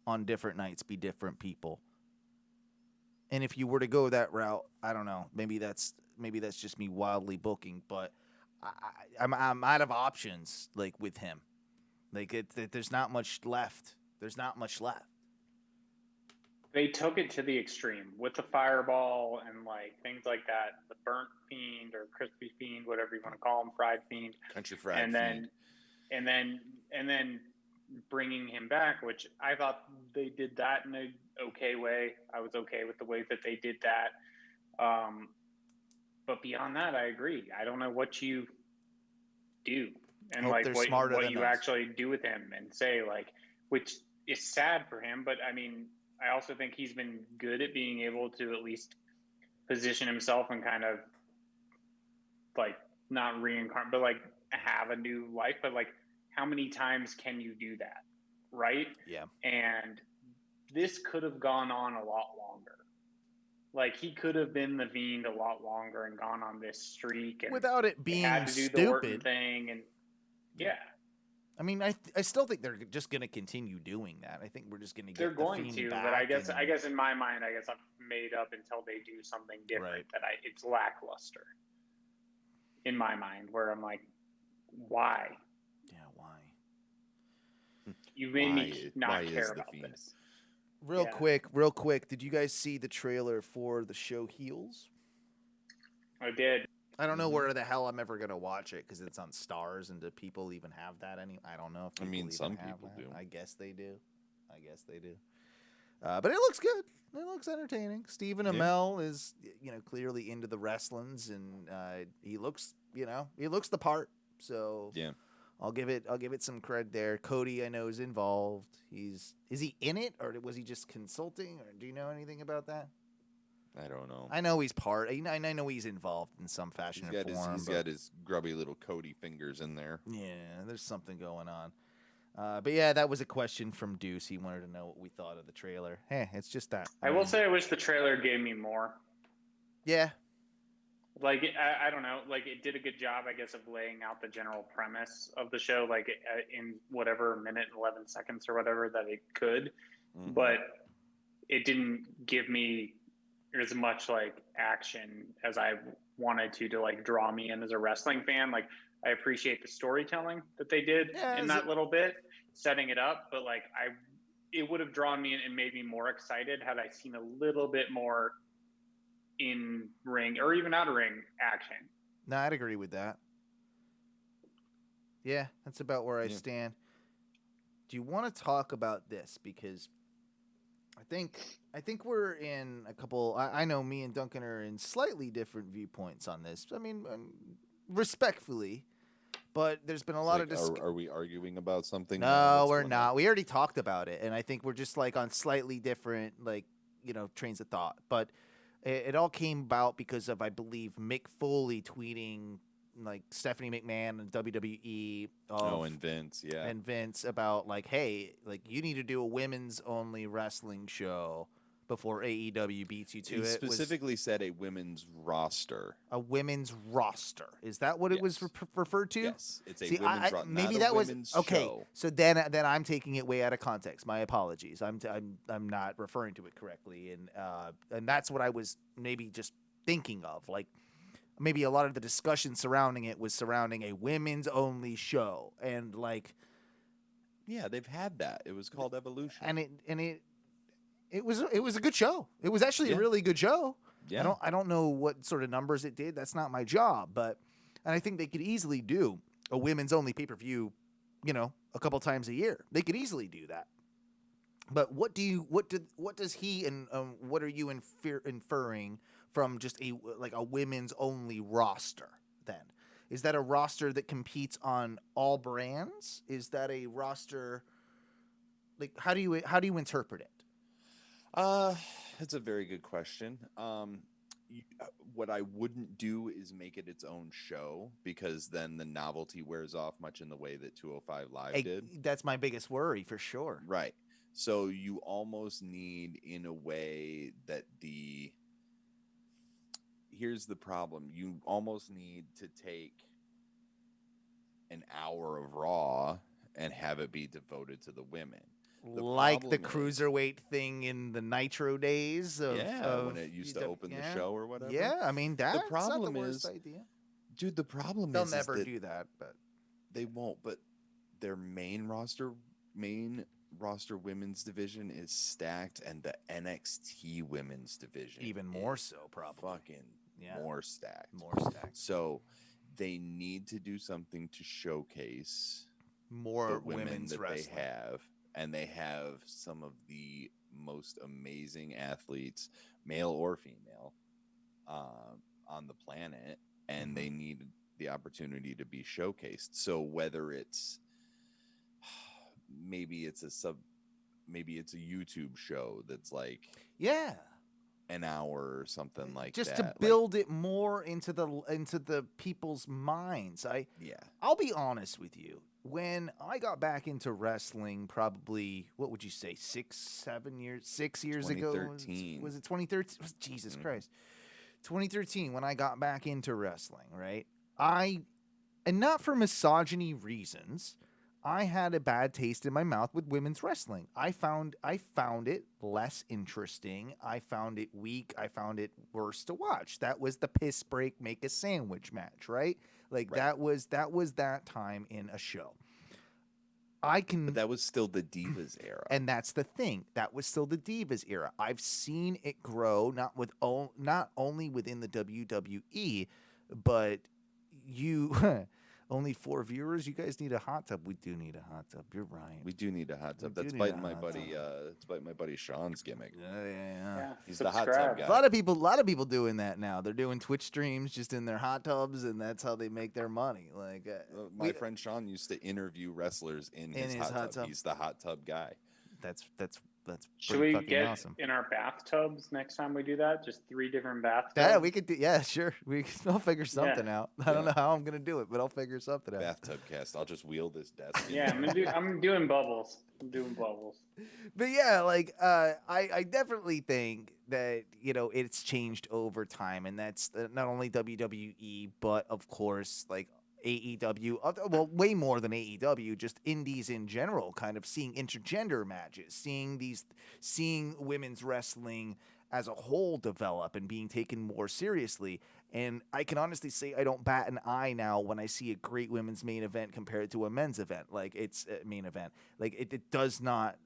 on different nights be different people. And if you were to go that route, I don't know, maybe that's just me wildly booking, but I'm out of options, like, with him. Like, there's not much left. They took it to the extreme with the fireball and like things like that. The burnt Fiend or crispy Fiend, whatever you want to call him, fried Fiend, country fried Fiend, and then bringing him back, which I thought they did that in a okay way. I was okay with the way that they did that. But beyond that, I agree. I don't know what you do and like what you actually do with him and say, like, which is sad for him. But I mean, I also think he's been good at being able to at least position himself and kind of like not reincarnate, but like have a new life. But like, how many times can you do that? Right? Yeah. And this could have gone on a lot longer. Like, he could have been the Fiend a lot longer and gone on this streak, and without it being had to do stupid. the Orton thing, and yeah. I mean, I still think they're just going to continue doing that. I think we're just going to get. They're going to, but I guess in my mind, I guess I've made up until they do something different, right, that it's lackluster. In my mind, where I'm like, why? Yeah, why? You made me not care about this. Real quick, did you guys see the trailer for the show Heels? I did. I don't know where the hell I'm ever going to watch it because it's on Stars, and do people even have that? I don't know if some people do. I guess they do. But it looks good. It looks entertaining. Stephen Amell is, clearly into the wrestlings, and he looks the part. So yeah. I'll give it some cred there. Cody, I know, is involved. Is he in it, or was he just consulting, or do you know anything about that? I don't know. I know he's part. I know he's involved in some fashion or form. He's got his grubby little Cody fingers in there. Yeah, there's something going on. But yeah, that was a question from Duce. He wanted to know what we thought of the trailer. Hey, it's just that. I will say I wish the trailer gave me more. Yeah. Like, I don't know, like, it did a good job, I guess, of laying out the general premise of the show, like, in whatever minute and 11 seconds or whatever that it could. Mm-hmm. But it didn't give me as much, like, action as I wanted to like, draw me in as a wrestling fan. Like, I appreciate the storytelling that they did in that little bit, setting it up. But, like, it would have drawn me in and made me more excited had I seen a little bit more in ring or even out of ring action. No, I'd agree with that. Yeah, that's about where I stand. Do you want to talk about this? Because I think we're in a couple. I know me and Duncan are in slightly different viewpoints on this. I mean, respectfully, but there's been a lot of discussion. Are we arguing about something? No, we're not. We already talked about it, and I think we're just like on slightly different, like, trains of thought. But it all came about because of, I believe, Mick Foley tweeting like Stephanie McMahon and WWE. And Vince, yeah. And Vince about like, hey, like, you need to do a women's only wrestling show before AEW beats you to it. He specifically said a women's roster. A women's roster. Is that what it was referred to? Yes, it's a women's roster. Maybe that was okay. Show. So then I'm taking it way out of context. My apologies. I'm not referring to it correctly, and that's what I was maybe just thinking of. Like, maybe a lot of the discussion surrounding it was surrounding a women's only show, and like, yeah, they've had that. It was called Evolution, and it was a good show. It was actually a really good show. Yeah. I don't know what sort of numbers it did. That's not my job, and I think they could easily do a women's only pay-per-view, a couple times a year. They could easily do that. But what does he and what are you inferring from just a women's only roster then? Is that a roster that competes on all brands? Is that a roster, like, how do you interpret it? That's a very good question. What I wouldn't do is make it its own show, because then the novelty wears off much in the way that 205 Live did. That's my biggest worry, for sure. Right. So you almost need, in a way, that here's the problem. You almost need to take an hour of Raw and have it be devoted to the women. Like the cruiserweight thing in the Nitro days of when it used to open the show or whatever. Yeah, I mean, that's the problem not the worst idea. Dude, the problem They'll never do that, but they won't. But their main roster women's division is stacked, and the NXT women's division even more so, probably. Fucking more stacked. More stacked. So they need to do something to showcase more the women women's that wrestling. they have. And they have some of the most amazing athletes, male or female, on the planet, and they need the opportunity to be showcased. So whether it's maybe it's a YouTube show that's like an hour or something like just that, to build it more into the people's minds. I'll be honest with you. When I got back into wrestling, probably, what would you say, 6 years ago? 2013. Was it 2013? Jesus Christ. 2013, when I got back into wrestling, right? And not for misogyny reasons, I had a bad taste in my mouth with women's wrestling. I found it less interesting. I found it weak. I found it worse to watch. That was the piss break, make a sandwich match, right? Like, that was that time in a show. But that was still the Divas era. And that's the thing. That was still the Divas era. I've seen it grow, not only within the WWE, but only 4 viewers. You guys need a hot tub. We do need a hot tub. You're right. We do need a hot tub. That's biting my buddy. It's biting my buddy Sean's gimmick. Yeah. He's the hot tub guy. A lot of people doing that now. They're doing Twitch streams just in their hot tubs, and that's how they make their money. Like my friend Sean used to interview wrestlers in his hot tub. He's the hot tub guy. That's Should pretty we fucking get awesome. in our bathtubs next time we do that? Just 3 different bathtubs. Yeah, we could do. Yeah, sure. I'll figure something out. I don't know how I'm gonna do it, but I'll figure something out. Bathtub cast. I'll just wheel this desk. Yeah, I'm doing bubbles. I'm doing bubbles. But yeah, like I definitely think that it's changed over time, and that's not only WWE, but of course like AEW. Well, way more than AEW, just indies in general. Kind of seeing intergender matches, seeing women's wrestling as a whole develop and being taken more seriously. And I can honestly say I don't bat an eye now when I see a great women's main event compared to a men's event. Like it's a main event. Like it does not.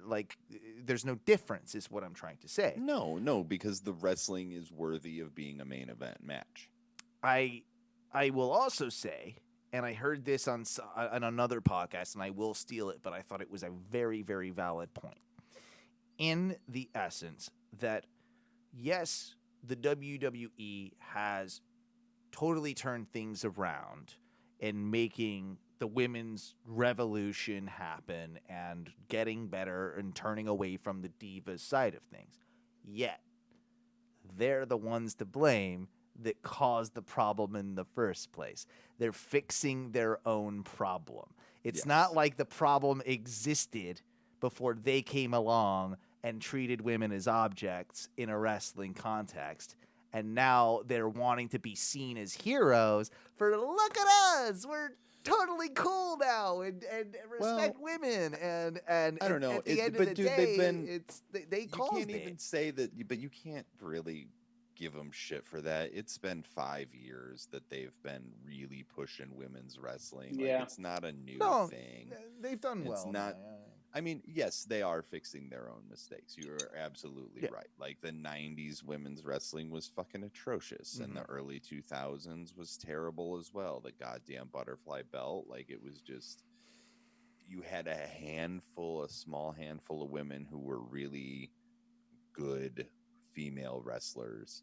Like there's no difference is what I'm trying to say. No, because the wrestling is worthy of being a main event match. I will also say, and I heard this on another podcast, and I will steal it, but I thought it was a very, very valid point. In the essence that, yes, the WWE has totally turned things around and making the women's revolution happen and getting better and turning away from the divas side of things. Yet, they're the ones to blame that caused the problem in the first place. They're fixing their own problem. It's not like the problem existed before they came along and treated women as objects in a wrestling context. And now they're wanting to be seen as heroes for, look at us, we're totally cool now and respect women and I don't know. At the end but of the dude, day, they caused You can't it. even say that, but you can't really give them shit for that. It's been 5 years that they've been really pushing women's wrestling. Like, it's not a new thing. They've done well. It's not. I mean, yes, they are fixing their own mistakes. You are absolutely right. Like the 90s women's wrestling was fucking atrocious, and the early 2000s was terrible as well. The goddamn butterfly belt, like it was just, you had a small handful of women who were really good female wrestlers,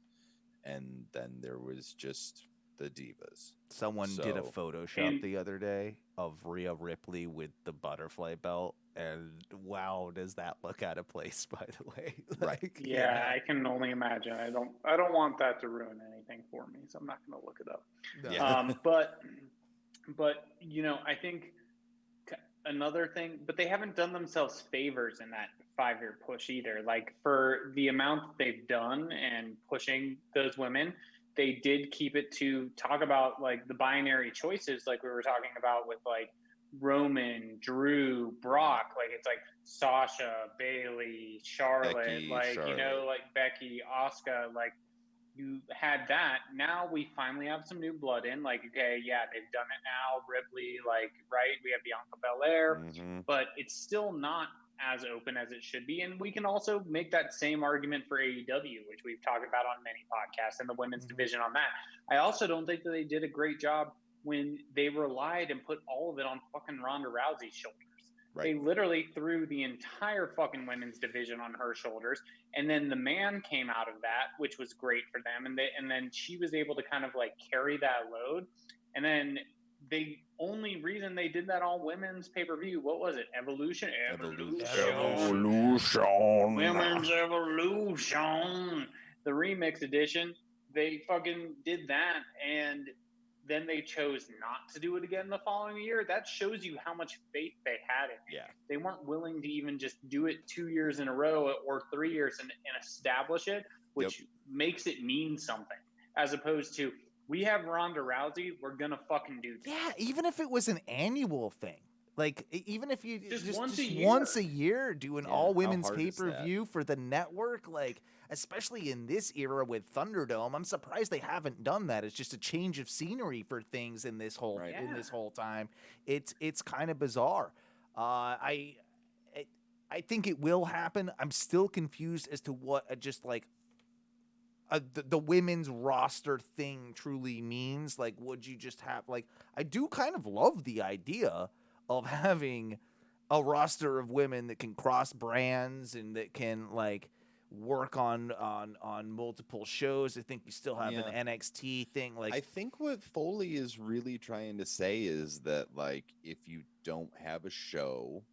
and then there was just the divas. Someone did a Photoshop the other day of Rhea Ripley with the butterfly belt, and wow, does that look out of place, by the way. Right. Yeah, I can only imagine. I don't want that to ruin anything for me, so I'm not going to look it up. No. But I think another thing, but they haven't done themselves favors in that 5-year push either. Like for the amount they've done and pushing those women, they did keep it to talk about like the binary choices, like we were talking about with like Roman, Drew, Brock. Like it's like Sasha, Bailey, Charlotte, Becky, like Charlotte. like Becky, Asuka. Like you had that. Now we finally have some new blood in. Like okay, yeah, they've done it now. Ripley, like right, we have Bianca Belair, but it's still not as open as it should be. And we can also make that same argument for AEW, which we've talked about on many podcasts, and the women's division on that. I also don't think that they did a great job when they relied and put all of it on fucking Ronda Rousey's shoulders. Right. They literally threw the entire fucking women's division on her shoulders. And then the man came out of that, which was great for them. And then she was able to kind of like carry that load. And then the only reason they did that all women's pay-per-view, what was it? Evolution. Women's Evolution. The remix edition. They fucking did that, and then they chose not to do it again the following year. That shows you how much faith they had in it. Yeah. They weren't willing to even just do it 2 years in a row or 3 years and establish it, which makes it mean something, as opposed to, we have Ronda Rousey, we're going to fucking do this. Yeah, even if it was an annual thing. Like, even if you just once a year do an all-women's pay-per-view for the network, like, especially in this era with Thunderdome, I'm surprised they haven't done that. It's just a change of scenery for things in this whole in this whole time. It's kind of bizarre. I think it will happen. I'm still confused as to what just like the women's roster thing truly means. Like, would you just have like? I do kind of love the idea of having a roster of women that can cross brands and that can like work on multiple shows. I think you still have an NXT thing. Like, I think what Foley is really trying to say is that like if you don't have a show,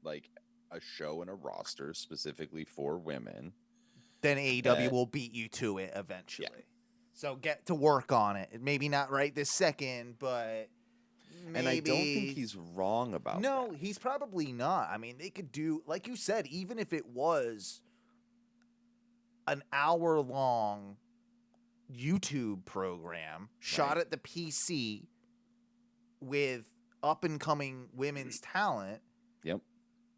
like a show and a roster specifically for women, then AEW will beat you to it eventually. Yeah. So get to work on it. Maybe not right this second, but maybe. And I don't think he's wrong about that. No, he's probably not. I mean, they could do, like you said, even if it was an hour-long YouTube program shot at the PC with up-and-coming women's talent. Yep.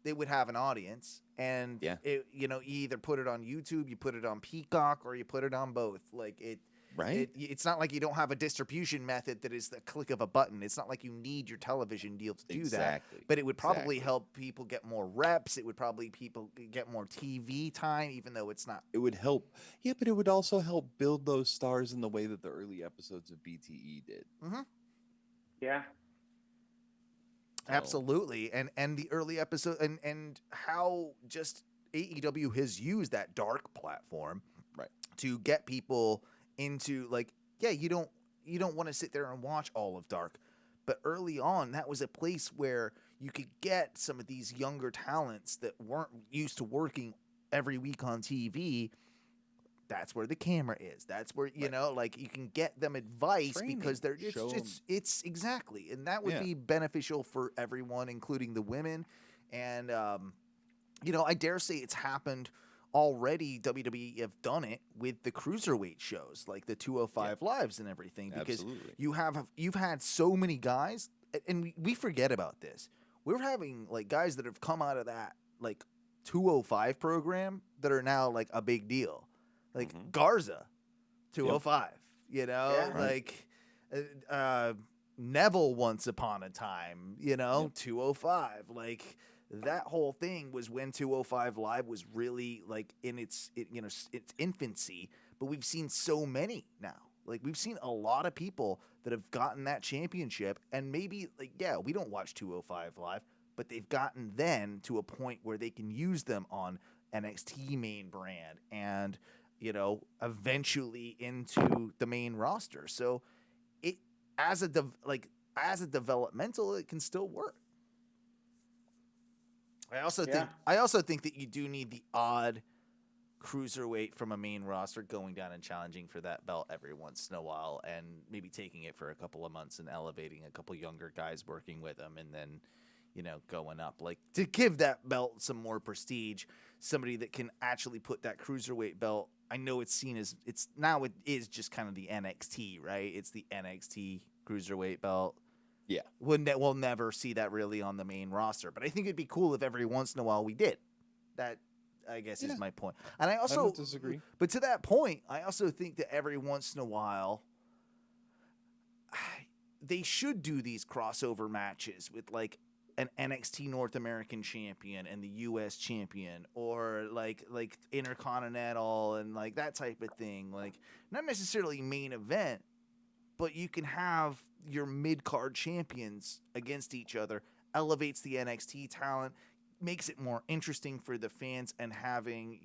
They would have an audience, and it, you either put it on YouTube, you put it on Peacock, or you put it on both. Like it, right? It's not like you don't have a distribution method that is the click of a button. It's not like you need your television deal to do that. But it would probably help people get more reps. It would probably people get more TV time, even though it's not. It would help, but it would also help build those stars in the way that the early episodes of BTE did. Mm-hmm. Yeah. Absolutely. And the early episode and how just AEW has used that dark platform to get people into, like, you don't want to sit there and watch all of dark, but early on that was a place where you could get some of these younger talents that weren't used to working every week on TV. That's where the camera is. That's where, like, you can get them advice because they're it's exactly. And that would be beneficial for everyone, including the women. And, I dare say it's happened already. WWE have done it with the cruiserweight shows, like the 205 Lives and everything, because you've had so many guys, and we forget about this. We're having, like, guys that have come out of that, like, 205 program that are now, like, a big deal. Like Garza, 205, like Neville once upon a time, 205. Like, that whole thing was when 205 Live was really, like, in its infancy. But we've seen so many now. Like, we've seen a lot of people that have gotten that championship, and maybe, like, we don't watch 205 Live, but they've gotten then to a point where they can use them on NXT main brand and eventually into the main roster. So it as a developmental, it can still work. I also think that you do need the odd cruiserweight from a main roster going down and challenging for that belt every once in a while, and maybe taking it for a couple of months and elevating a couple younger guys working with them, and then going up, like, to give that belt some more prestige. Somebody that can actually put that cruiserweight belt. I know it's seen as it is just kind of the NXT, right? It's the NXT cruiserweight belt. Yeah. We'll never see that really on the main roster, but I think it'd be cool if every once in a while we did. That, I guess, is my point. And I also don't disagree. But to that point, I also think that every once in a while they should do these crossover matches with, like, an NXT North American champion and the US champion, or like Intercontinental and, like, that type of thing. Like, not necessarily main event, but you can have your mid-card champions against each other, elevates the NXT talent, makes it more interesting for the fans, and having,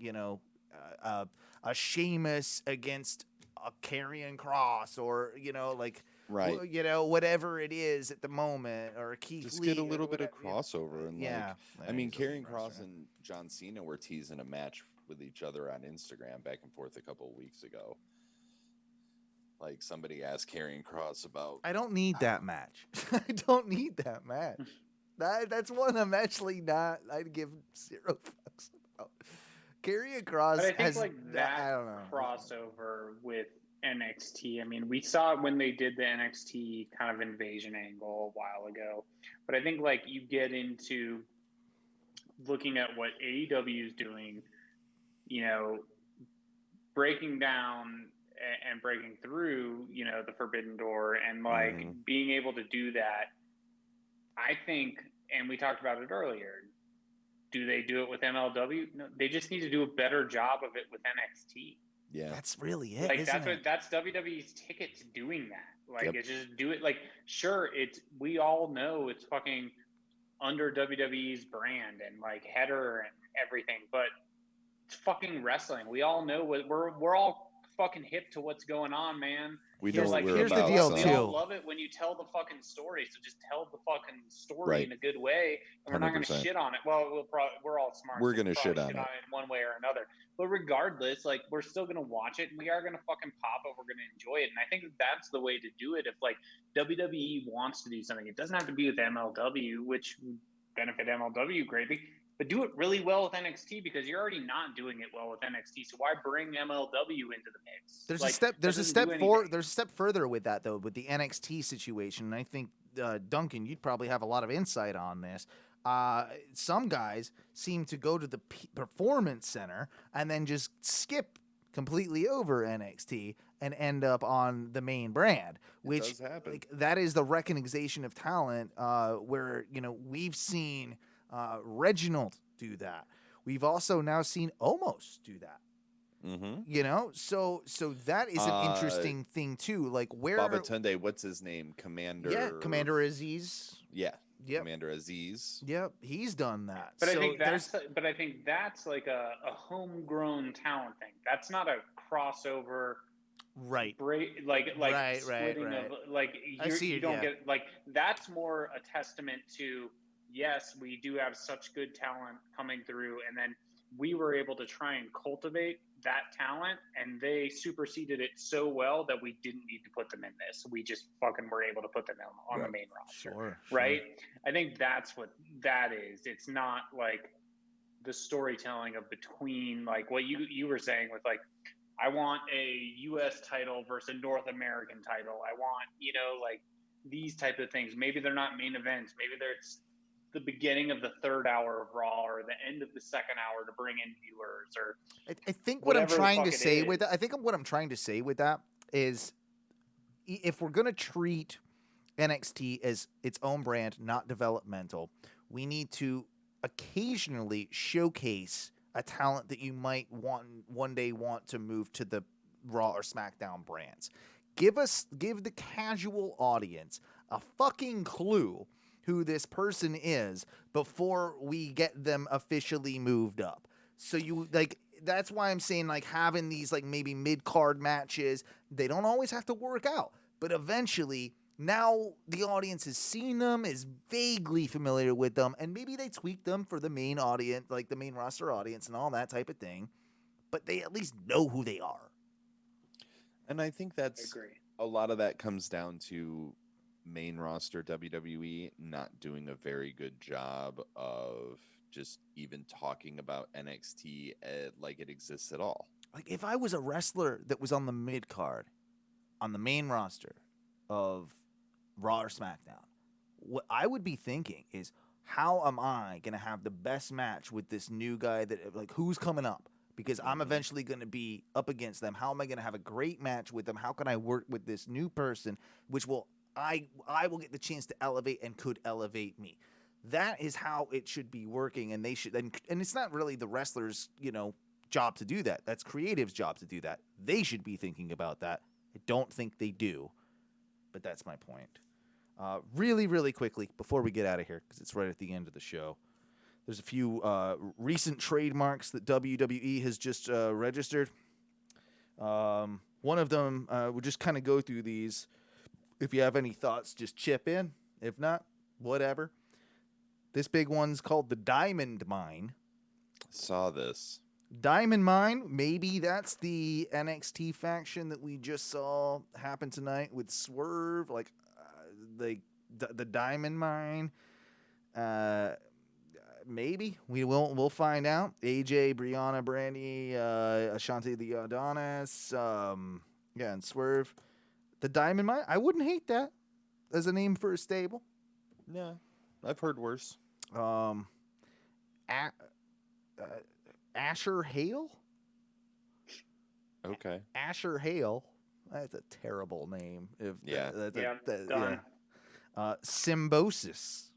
a Sheamus against a Karrion Kross, or, like, right, whatever it is at the moment, or a Keith just Lee, get a little bit of crossover. And I mean, Karrion Kross and John Cena were teasing a match with each other on Instagram back and forth a couple of weeks ago. Like, somebody asked Karrion Kross about, I don't need that match. I don't need that match. That's one I'm actually not. I'd give 0 fucks about. Karrion Kross, but I think, has, like, that I don't know, crossover with NXT. I mean, we saw it when they did the NXT kind of invasion angle a while ago. But I think, like, you get into looking at what AEW is doing, breaking down and breaking through, the forbidden door, and, like, being able to do that. I think, and we talked about it earlier, do they do it with MLW? No, they just need to do a better job of it with NXT. Yeah, that's really it. Like, that's WWE's ticket to doing that. Like, it's just do it. Like, sure, we all know it's fucking under WWE's brand and, like, header and everything, but it's fucking wrestling. We all know we're all fucking hip to what's going on, man. We know what we're here's about. the deal, We too. all love it when you tell the fucking story, so just tell the fucking story in a good way, and we're not going to 100%. shit on it. Well, we're all smart. We're so going to shit on it in one way or another. But regardless, like, we're still going to watch it, and we are going to fucking pop it. We're going to enjoy it, and I think that's the way to do it. If, like, WWE wants to do something, it doesn't have to be with MLW, which would benefit MLW greatly. But do it really well with NXT, because you're already not doing it well with NXT. So why bring MLW into the mix? There's a step further with that, though, with the NXT situation. And I think Duncan, you'd probably have a lot of insight on this. Some guys seem to go to the Performance Center and then just skip completely over NXT and end up on the main brand, which does happen. Like, that is the recognition of talent. Where we've seen Reginald do that. We've also now seen Omos do that. Mm-hmm. So that is an interesting thing too. Like where Babatunde, what's his name? Commander. Yeah, Commander Aziz. Yeah. Yep. Commander Aziz. Yep, he's done that. But I think that's like a homegrown talent thing. That's not a crossover. Right. Right. Of, like you don't get like that's more a testament to, yes, we do have such good talent coming through, and then we were able to try and cultivate that talent, and they superseded it so well that we didn't need to put them in this. We just fucking were able to put them on the main roster. Sure. Right? I think that's what that is. It's not like the storytelling of between, like what you were saying with, like, I want a U.S. title versus a North American title. I want, like these type of things. Maybe they're not main events. Maybe it's the beginning of the third hour of Raw or the end of the second hour to bring in viewers. Or I think what I'm trying to say with that, is if we're going to treat NXT as its own brand, not developmental, we need to occasionally showcase a talent that you might one day want to move to the Raw or SmackDown brands. Give the casual audience a fucking clue who this person is before we get them officially moved up. So that's why I'm saying, like, having these, like, maybe mid-card matches, they don't always have to work out, but eventually now the audience has seen them, is vaguely familiar with them, and maybe they tweak them for the main audience, like the main roster audience and all that type of thing, but they at least know who they are. And I think that's a lot of that comes down to main roster WWE not doing a very good job of just even talking about NXT like it exists at all. Like, if I was a wrestler that was on the mid card, on the main roster of Raw or SmackDown, what I would be thinking is, how am I going to have the best match with this new guy that, like, who's coming up? Because I'm eventually going to be up against them. How am I going to have a great match with them? How can I work with this new person, which I will get the chance to elevate and could elevate me? That is how it should be working, and they should. And it's not really the wrestler's, job to do that. That's creative's job to do that. They should be thinking about that. I don't think they do, but that's my point. Really, really quickly before we get out of here, because it's right at the end of the show. There's a few recent trademarks that WWE has just registered. One of them, we'll just kind of go through these. If you have any thoughts, just chip in. If not, whatever. This big one's called the Diamond Mine. Saw this. Diamond Mine, maybe that's the NXT faction that we just saw happen tonight with Swerve, like the Diamond Mine. Maybe we'll find out. AJ, Brianna, Brandy, Ashanti, the Adonis, and Swerve. The Diamond Mine. I wouldn't hate that as a name for a stable. Yeah, I've heard worse. Asher Hale. Okay. Asher Hale. That's a terrible name. Symbiosis.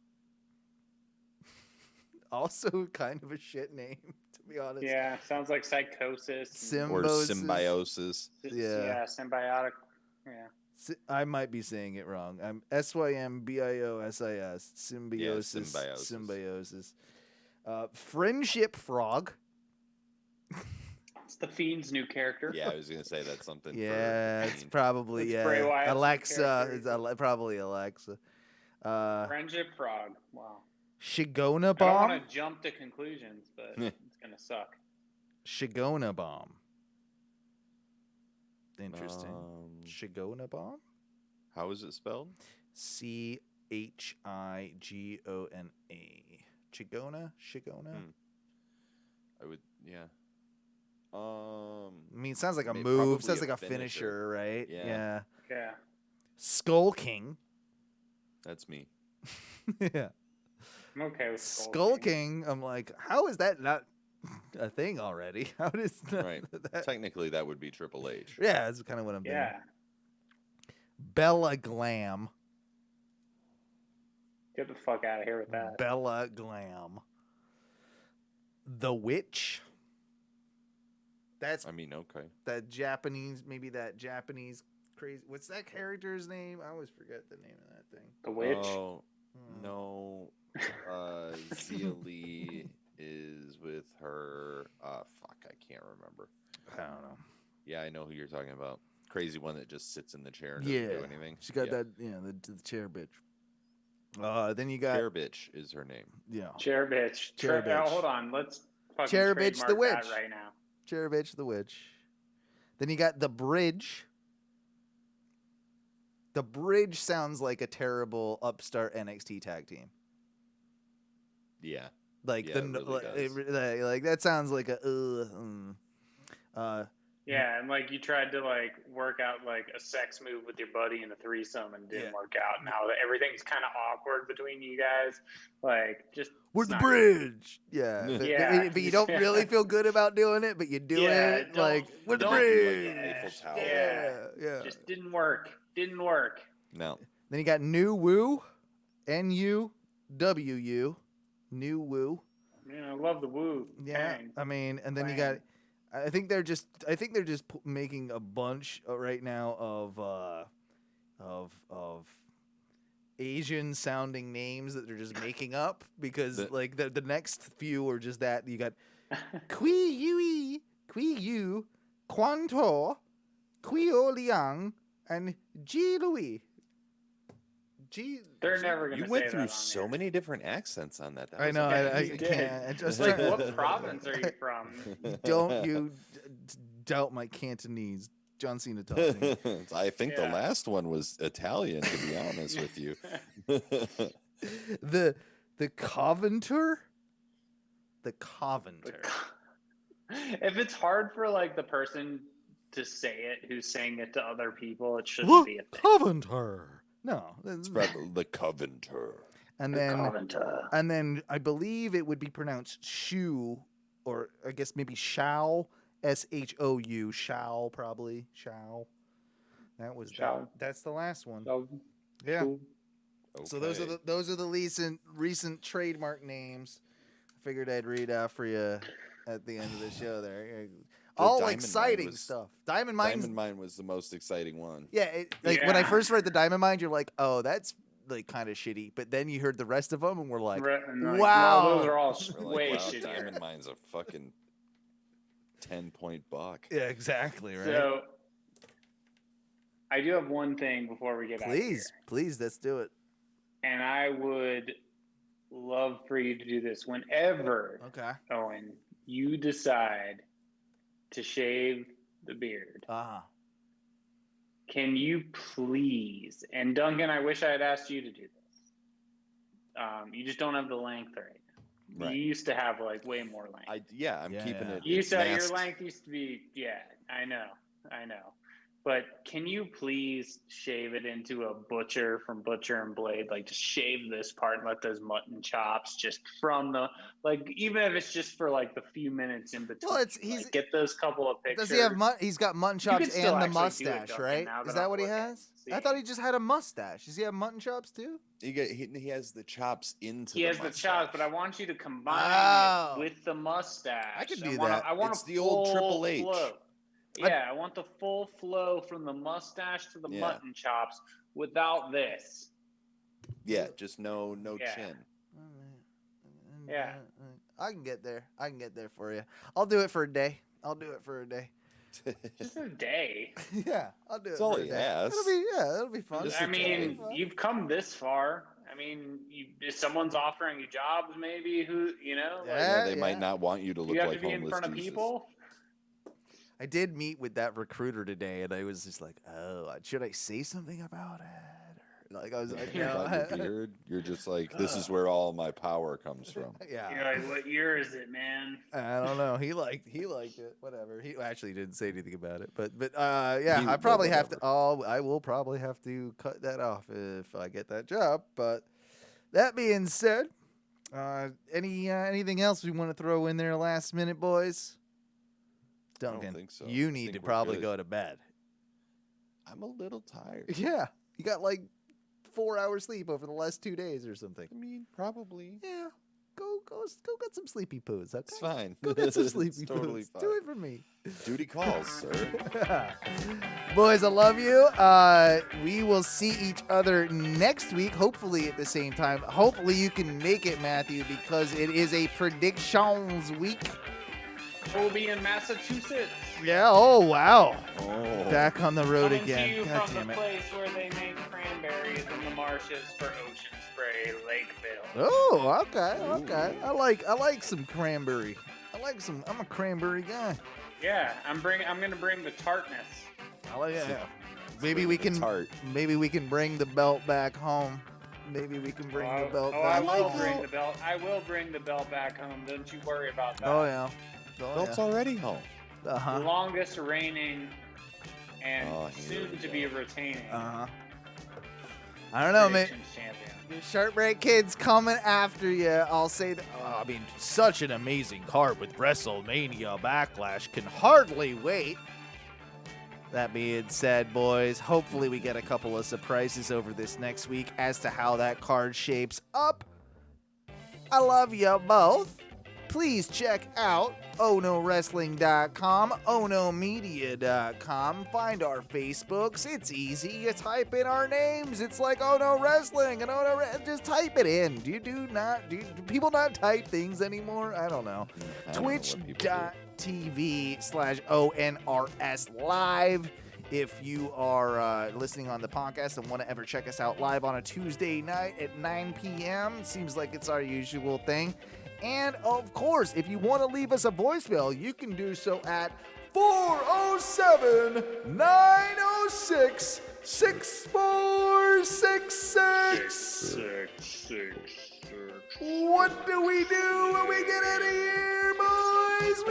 Also kind of a shit name, to be honest. Yeah, sounds like psychosis. Or symbiosis. Yeah, symbiotic. Yeah. I might be saying it wrong. I'm Symbiosis. Symbiosis. Yeah, symbiosis. Friendship Frog. It's the Fiend's new character. Yeah, I was gonna say that's something. Yeah, for it's probably It's Bray Wyatt's Alexa. new It's character. probably Alexa. Friendship Frog. Wow. Chigona I don't bomb. want to jump to conclusions, but it's gonna suck. Chigona bomb. Interesting. Chigona bomb. How is it spelled? Chigona. Chigona. I would, yeah. I mean, it sounds like a Maybe move. probably Sounds a like a finisher, right? Yeah. Yeah. Skull King. That's me. Yeah. I'm okay with Skull King. I'm like, how is that not a thing already? How does Right. that? Technically, that would be Triple H. Yeah, that's kind of what I'm doing. Yeah. Bella Glam. Get the fuck out of here with that. Bella Glam. The Witch. That's I mean, okay. that Japanese, maybe that Japanese crazy. What's that character's name? I always forget the name of that thing. The Witch. Oh, no. Zia Lee is with her. Fuck, I can't remember. I don't know. Yeah, I know who you're talking about. Crazy one that just sits in the chair and doesn't do anything. She got that, the chair bitch. Then you got Chair bitch is her name. Yeah. Chair bitch. Chair bitch. Hold on. Let's fucking Chair bitch the trademark witch. that right now. Chair bitch the witch. Then you got the Bridge. The Bridge sounds like a terrible upstart NXT tag team. Yeah. Like Yeah, it really does. like that sounds like a Yeah, and like you tried to like work out like a sex move with your buddy in a threesome and didn't work out. Now that everything's kind of awkward between you guys, like just we're the not Bridge. Yeah. Yeah. But you don't really feel good about doing it, but you do it like we're the Bridge. Yeah. Just didn't work. Didn't work. No. Then you got New Woo, NUWU, New Woo. Yeah, I love the woo. Yeah, Dang. I mean, and then you got. I think they're just making a bunch right now of Asian sounding names that they're just making up because like the next few are just that you got Quio, Quan, Quio, Liang, and Louis. They're never gonna. You went through so many different accents on that. I know. I can't. I just like, what province are you from? Don't you doubt my Cantonese. John Cena taught me. I think the last one was Italian, to be honest with you. The Coventer. The Coventer. If it's hard for like the person to say it who's saying it to other people, it shouldn't be a thing. Coventer. No, it's probably the Coventer. And then I believe it would be pronounced Shou, or I guess maybe Shou, SHOU, Shou probably Shou. That was that's the last one. Yeah. Okay. So those are the recent trademark names. I figured I'd read out for you at the end of the show there. All exciting stuff. Diamond Mine was the most exciting one. Yeah, when I first read the Diamond Mine, you're like, oh, that's like kind of shitty. But then you heard the rest of them, and we're like, wow, those are all way shittier. Diamond Mine's a fucking 10-point buck. Yeah, exactly. Right. So I do have one thing before we get out of here. Please, let's do it. And I would love for you to do this whenever, Owen, you decide to shave the beard. Can you please, and Duncan, I wish I had asked you to do this. You just don't have the length right now. Right. You used to have like way more length. I'm keeping it. Your length used to be, I know. But can you please shave it into a Butcher from Butcher and Blade? Like, just shave this part and let those mutton chops just from the, like, even if it's just for like the few minutes in between. Well, get those couple of pictures. Does he have he's got mutton chops and the mustache, right? Is that what he has? I thought he just had a mustache. Does he have mutton chops too? He has the chops into. He has the chops, but I want you to combine it with the mustache. I could do that. I want it's the old Triple H. Flow. Yeah, I want the full flow from the mustache to the mutton chops without this. Yeah, just no chin. Yeah. I can get there for you. I'll do it for a day. I'll do it for a day. Just a day. Yeah, I'll do it. That's all he asks. It'll be fun. I mean, you've come this far. I mean, if someone's offering you jobs, maybe they might not want you to look you have like to be in homeless front of Duces. people. I did meet with that recruiter today, and I was just like, "Oh, should I say something about it?" Like I was like, About your beard, you're just like, this is where all my power comes from. Yeah. You're like, what year is it, man? I don't know. He liked it. Whatever. He actually didn't say anything about it. But yeah, I probably have to. I will probably have to cut that off if I get that job. But that being said, anything else we want to throw in there last minute, boys? Duncan, I don't think so. you need to probably go to bed. I'm a little tired. Yeah, you got like 4 hours sleep over the last 2 days or something. I mean, probably. Yeah. Go get some sleepy poos, okay? It's fine. Go get some sleepy totally poos. fine. Do it for me. Duty calls, sir. Boys, I love you. We will see each other next week, hopefully at the same time. Hopefully you can make it, Matthew, because it is a predictions week. We'll be in Massachusetts. Yeah, oh, wow. Oh. Back on the road Coming again. to you God from damn the it. place where they make cranberries in the marshes for Ocean Spray, Lakeville. Oh, okay. I like some cranberry. I'm a cranberry guy. Yeah, I'm gonna bring the tartness. I like it. Maybe we can bring the belt back home. Maybe we can bring the belt back I will home. bring the belt. I will bring the belt back home. Don't you worry about that. Oh yeah. Belt's already home. The longest reigning and soon to be retaining. I don't know, man. Champion. The Sharp Break Kid's coming after you. I'll say that. I mean, such an amazing card with WrestleMania Backlash. Can hardly wait. That being said, boys, hopefully we get a couple of surprises over this next week as to how that card shapes up. I love you both. Please check out OhnoWrestling.com, OhnoMedia.com. Find our Facebooks. It's easy. You type in our names. It's like Ohno Wrestling and just type it in. Do people not type things anymore? I don't know. Twitch.tv/ONRS Live. If you are listening on the podcast and want to ever check us out live on a Tuesday night at 9 p.m., seems like it's our usual thing. And, of course, if you want to leave us a voicemail, you can do so at 407-906-6466. What do we do when we get out of here, boys?